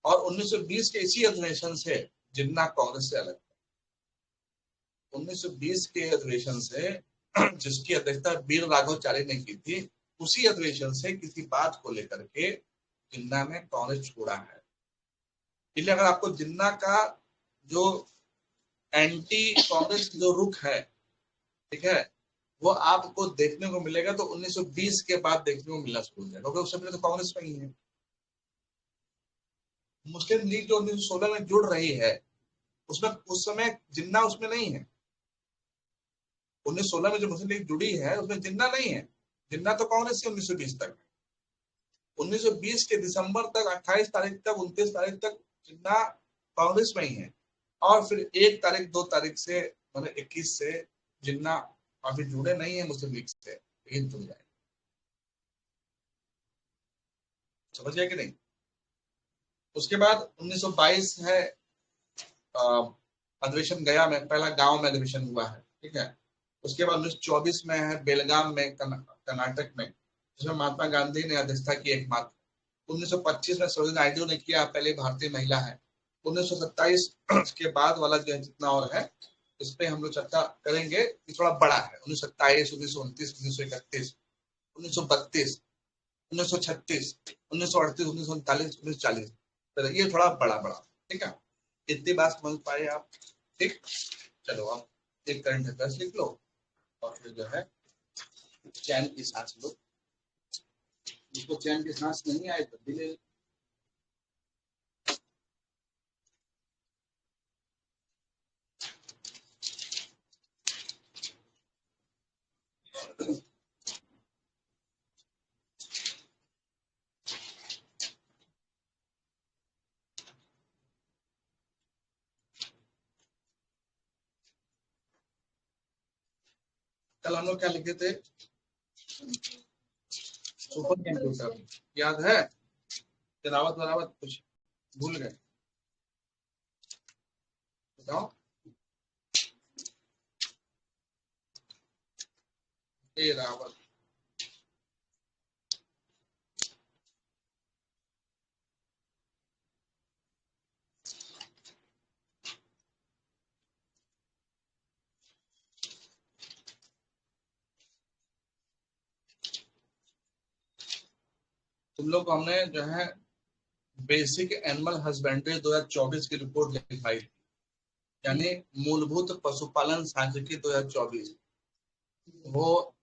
और 1920 के इसी अधिवेशन से जिन्ना कांग्रेस से अलग था। 1920 के अधिवेशन से जिसकी अध्यक्षता वीर राघवाचार्य ने की थी, उसी अधिवेशन से किसी बात को लेकर के जिन्ना ने कांग्रेस छोड़ा है। इसलिए अगर आपको जिन्ना का जो एंटी कांग्रेस जो रुख है, ठीक है, वो आपको देखने को मिलेगा तो 1920 के बाद देखने को मिलना शुरू हो जाएगा, क्योंकि उस समय तो कांग्रेस में ही है। मुस्लिम लीग जो 1916 में जुड़ रही है, उसमें उस समय जिन्ना उसमें नहीं है। 1916 में जो मुस्लिम लीग जुड़ी है उसमें जिन्ना नहीं है, जिन्ना तो कांग्रेस से 1920 तक है। 1920 के दिसंबर तक, 28 तारीख तक, 29 तारीख तक जिन्ना कांग्रेस में ही है। और फिर 1 तारीख 2 तारीख से, मतलब 21 से जिन्ना अभी जुड़े नहीं है मुस्लिम लीग से, लेकिन जुड़ जाए। समझ गए कि नहीं? उसके बाद 1922 है अधिवेशन गया में, पहला गांव में अधिवेशन हुआ है। ठीक है। उसके बाद 1924 में है बेलगाम में, कर्नाटक में, जिसमें महात्मा गांधी ने अध्यक्षता की एकमात्र। 1925 में सरोजिनी नायडू ने किया, पहले भारतीय महिला है। 1927 के बाद वाला जो है जितना और है, इस पे हम लोग चर्चा करेंगे कि थोड़ा बड़ा है। 1927, 1929, 1931, 1932, 1936, 1938, 1939, 1940, तो ये थोड़ा बड़ा बड़ा, ठीक है। इतनी बात समझ पाए आप? ठीक, चलो आप एक करंट अफेयर्स लिख लो और फिर जो है चैन की सांस लो। जिसको चैन की सांस नहीं आए तो भी ले। कल हम लोग क्या लिखे थे? सुपर कंप्यूटर, याद है? तिलावत बरावत कुछ भूल गए? बताओ। ए रावत, तुम लोग को हमने जो है बेसिक एनिमल हस्बेंड्री 2024 की रिपोर्ट लिखाई, यानी मूलभूत पशुपालन सांख्यिकी 2024। वो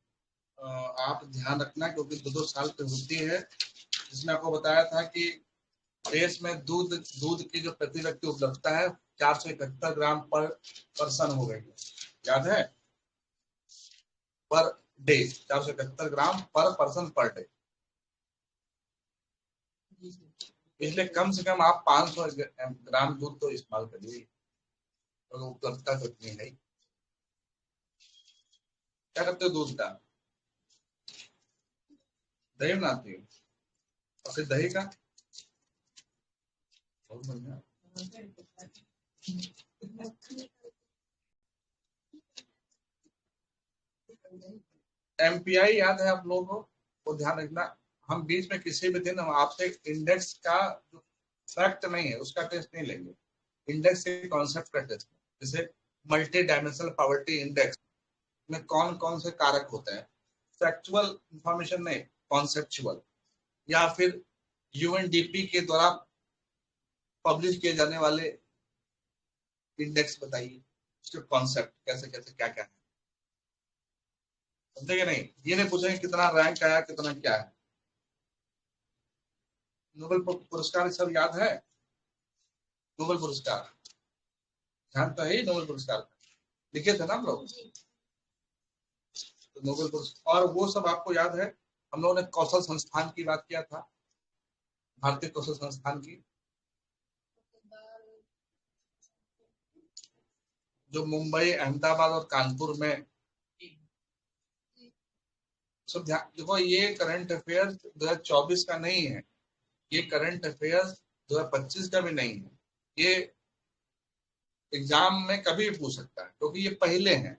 आप ध्यान रखना क्योंकि 2-2 साल पे होती है। जिसमें आपको बताया था कि देश में दूध की जो प्रति व्यक्ति उपलब्धता है 471 ग्राम पर पर्सन हो गई है, याद है? पर डे 471 ग्राम पर पर्सन पर डे। इसलिए कम से कम आप 500 ग्राम दूध तो इस्तेमाल करिए, तो उपलब्धता तो इतनी है। क्या करते हो दूध का? दही बनाती हो और फिर दही का बहुत बढ़िया। एमपीआई याद है आप लोगों को? वो ध्यान रखना। हम बीच में किसी भी दिन हम आपसे इंडेक्स का जो फैक्ट नहीं है उसका टेस्ट नहीं लेंगे, इंडेक्स के कॉन्सेप्ट का टेस्ट। जैसे मल्टी डायमेंशनल पॉवर्टी इंडेक्स में कौन कौन से कारक होते हैं, फैक्चुअल इंफॉर्मेशन नहीं, कॉन्सेप्चुअल। या फिर यूएनडीपी के द्वारा पब्लिश किए जाने वाले इंडेक्स बताइए, उसके कॉन्सेप्ट कैसे कैसे क्या क्या है, समझे कि नहीं? ये नहीं पूछेंगे कितना रैंक आया कितना क्या है। नोबेल पुरस्कार सब याद है? नोबेल पुरस्कार ध्यान तो है ही, नोबेल पुरस्कार लिखे थे ना हम लोग, तो नोबेल पुरस्कार और वो सब आपको याद है। हम लोगों ने कौशल संस्थान की बात किया था, भारतीय कौशल संस्थान की, जो मुंबई, अहमदाबाद और कानपुर में सब। ध्यान देखो, ये करंट अफेयर्स 2024 का नहीं है, ये करंट अफेयर्स 2025 का भी नहीं है। ये एग्जाम में कभी भी पूछ सकता है क्योंकि ये पहले हैं,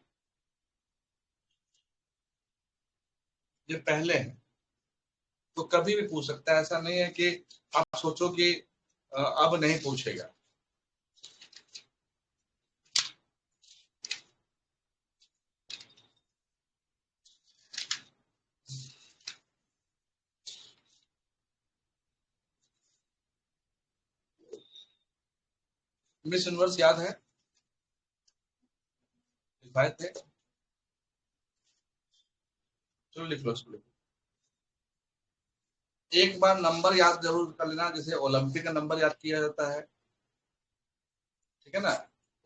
ये पहले हैं, तो कभी भी पूछ सकता है। ऐसा नहीं है कि आप सोचो कि अब नहीं पूछेगा। मिस यूनिवर्स याद है? लिखाए थे? चलो लिख लो इसको। एक बार नंबर याद जरूर कर लेना, जैसे ओलंपिक का नंबर याद किया जाता है, ठीक है ना?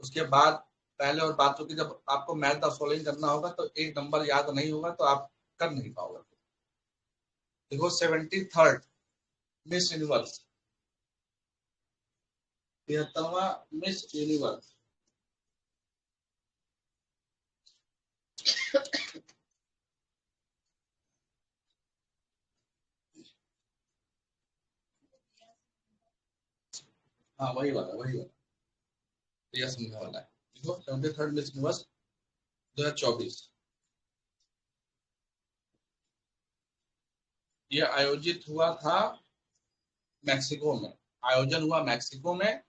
उसके बाद पहले और बाद, क्योंकि जब आपको मैथ द फॉलोइंग करना होगा तो एक नंबर याद नहीं होगा तो आप कर नहीं पाओगे। देखो 73rd मिस यूनिवर्स, 73वां मिस यूनिवर्स। हाँ वही वाला, वही वाला, यह समझने वाला है। देखो 73rd मिस यूनिवर्स 2024, ये आयोजित हुआ था मैक्सिको में, आयोजन हुआ मैक्सिको में।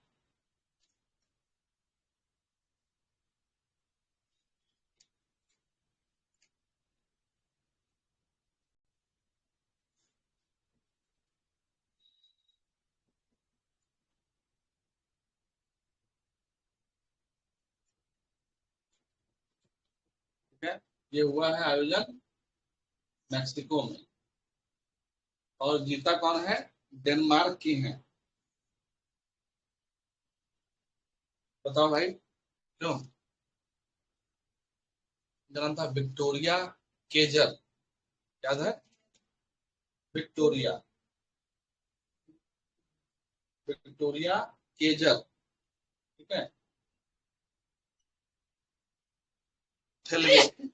है। ये हुआ है आयोजन मैक्सिको में, और जीता कौन है? डेनमार्क की है। बताओ भाई क्यों? नाम था विक्टोरिया केजर, याद है? विक्टोरिया, विक्टोरिया केजर, ठीक है। थेलविग,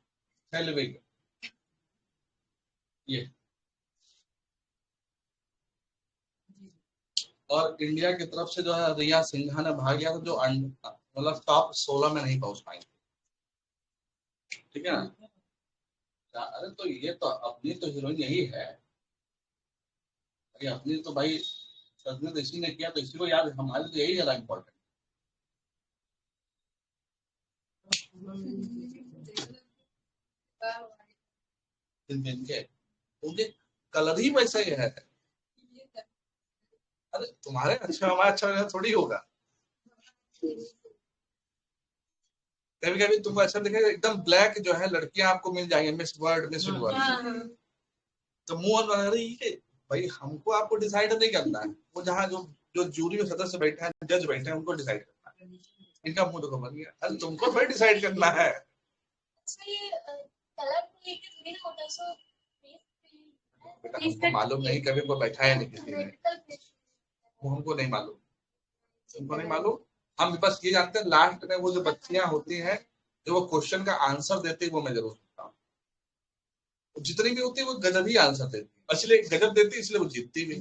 थेलविग, ये। और इंडिया की तरफ से जो है रिया सिन्हा ने भाग लिया था, जो मतलब टॉप 16 में नहीं पहुंच पाई, ठीक है ना। अरे तो ये तो अपनी तो हीरोइन यही है, अपनी तो भाई सदमे तो इसी ने किया, तो इसी को याद, हमारे तो यही ज्यादा इम्पोर्टेंट। जिनके उनके कलर ही वैसा ही है। अरे तुम्हारे अच्छा हमारा अच्छा थोड़ी होगा। कभी कभी तुमको ऐसा दिखेगा एकदम ब्लैक जो है लड़कियां आपको मिल जाएंगी, मिस वर्ल्ड, मिस यूनिवर्स, तो मुंह बना रही है। भाई हमको आपको डिसाइड नहीं करना है, वो जहाँ जो जो जूरी में सदस्य बैठे हैं, जज बैठे हैं, उनको डिसाइड करना है। इनका मुंह देखो बन गया, अरे तुमको फिर डिसाइड करना है। बेटा हमको मालूम नहीं, कभी को बैठाया नहीं किसी ने, वो हमको नहीं मालूम, तुमको नहीं मालूम। हम बस ये जानते हैं लास्ट में वो जो बच्चियां होती हैं जो वो क्वेश्चन का आंसर देती है, वो मैं जरूर सुनता हूँ। जितनी भी होती है वो गजब ही आंसर देती है, इसलिए गजब देती है, इसलिए वो जीतती भी,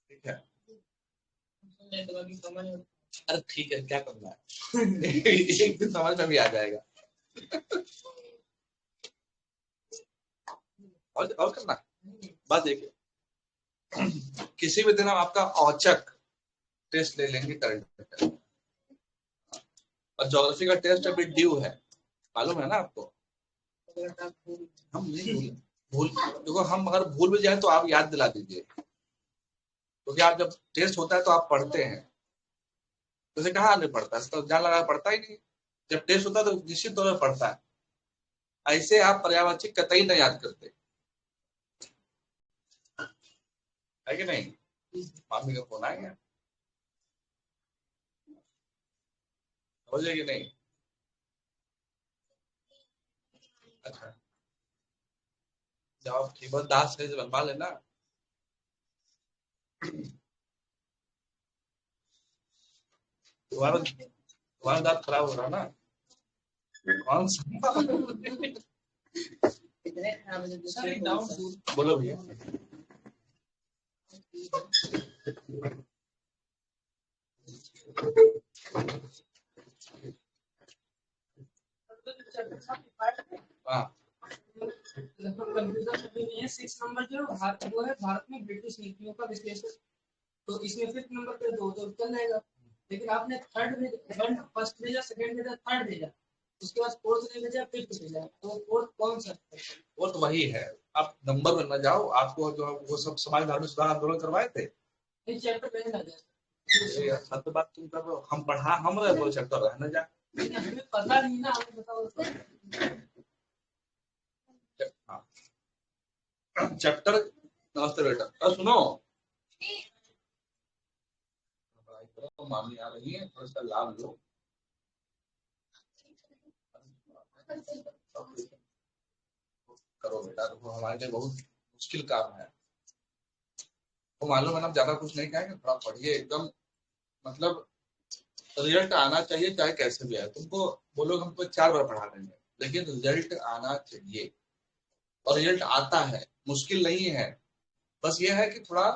ठीक है। अरे ठीक है, क्या करना है एक दिन समझ में भी आ जाएगा। और करना बात देखिए, किसी भी दिन हम आपका औचक टेस्ट ले लेंगे करंट अफेयर, और ज्योग्राफी का टेस्ट अभी ड्यू है, मालूम है ना आपको। हम नहीं भूल देखो, हम अगर भूल भी जाए तो आप याद दिला दीजिए, क्योंकि आप जब टेस्ट होता है तो आप पढ़ते हैं, जैसे कहाँ नहीं पढ़ता है, तो जान लगा पढ़ता ही नहीं। जब टेस्ट होता है तो निश्चित तौर पर पढ़ता है, ऐसे आप पर्यावाची कतई नहीं याद करते, है कि नहीं। मामी का फोन आएगा, हो जाएगी नहीं। अच्छा जवाब ठीक, बस दांत सही से बनवा लेना। तुम्हारा दांत खराब हो रहा ना, कौन सा बोलो भैया। हाँ सिक्स नंबर जो भारत वो है, भारत में ब्रिटिश नीतियों का विश्लेषण, तो इसमें फिफ्थ नंबर पे दो तो चल जाएगा। लेकिन आपने थर्ड में फर्स्ट भेजा, सेकंड भेजा, थर्ड भेजा, उसके बाद फोर्थ नहीं भेजा, फिफ्थ भेजा, तो फोर्थ कौन सा? वो तो वही है, आप नंबर में न जाओ, आपको जो वो सब समाज धार्मिक सुधार आंदोलन करवाए थे, चैप्टर भेजना सब तो बात तुम कर रहे हो, हम पढ़ा हम रहे वो चैप्टर रहने जा, हमें पता नहीं ना, हमें बताओ। चैप्टर। नमस्ते बेटा, अब सुनो, मामी आ रही है, थोड़ा सा लाभ लो। करो बेटा, देखो हमारे लिए बहुत मुश्किल काम है, वो मालूम है ना, ज्यादा कुछ नहीं कहेंगे, थोड़ा पढ़िए एकदम, मतलब रिजल्ट आना चाहिए चाहे कैसे भी आए। तुमको बोलो हमको 4 बार पढ़ा देंगे, लेकिन रिजल्ट आना चाहिए, और रिजल्ट आता है, मुश्किल नहीं है, बस ये है कि थोड़ा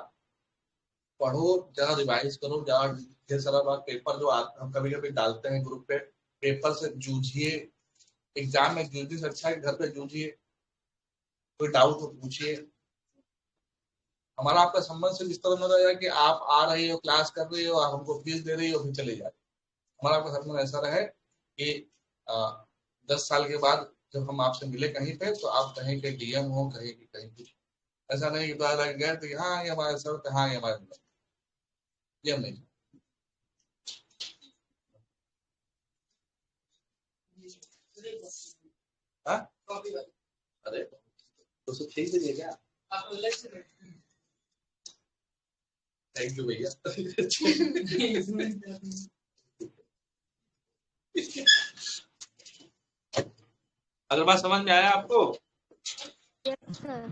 पढ़ो, जरा रिवाइज करो, जरा ढेर सारा बार पेपर जो हम कभी कभी डालते हैं ग्रुप पे, पेपर से जूझिए, एग्जाम में जूझने से अच्छा है घर पे जूझिए, कोई डाउट हो पूछिए। हमारा आपका संबंध सिर्फ इस तरह में रहेगा कि आप आ रही हो, क्लास कर रही हो, आप हमको फीस दे रही हो, फिर चले जा रही हो। हमारा आपका संबंध ऐसा रहे कि 10 साल के बाद जब हम आपसे मिले कहीं पे, तो आप कहीं के डीएम हो, कहीं की कहीं कुछ, ऐसा नहीं कि पता लग गया तो हाँ ये हमारे सर थे, हाँ ये हमारे, ये हम नहीं। हाँ? कॉफी वाली अरे तो सब ठीक है क्या? आप अलग से बैठते थैंक यू भैया। हैं। अगर बात समझ में आया आपको? Yes sir.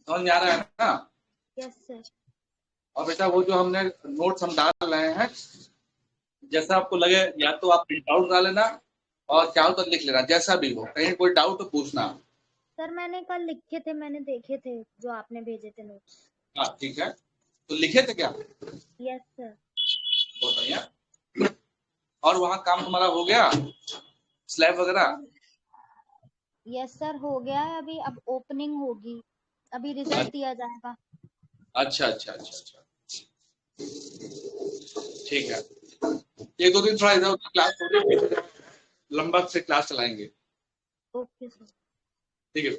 समझ में आ रहा है ना? Yes sir. और बेटा वो जो हमने नोट्स हम डाल रहे हैं, जैसा आपको लगे या तो आप प्रिंट आउट करा लेना और चाहो तो लिख लेना, जैसा भी हो। कहीं कोई डाउट तो पूछना। सर मैंने कल लिखे थे, मैंने देखे थे जो आपने भेजे थे नोट। हाँ ठीक है, तो लिखे थे क्या? Yes sir. बहुत बढ़िया। और वहाँ काम तुम्हारा हो गया, स्लैब वगैरह? यस सर हो गया है, अभी अब ओपनिंग होगी, अभी रिजल्ट दिया जाएगा। अच्छा अच्छा अच्छा अच्छा, ठीक है। एक दो दिन थोड़ा इधर उधर क्लास हो रही है, लंबा से क्लास चलाएंगे। Okay sir. ठीक है।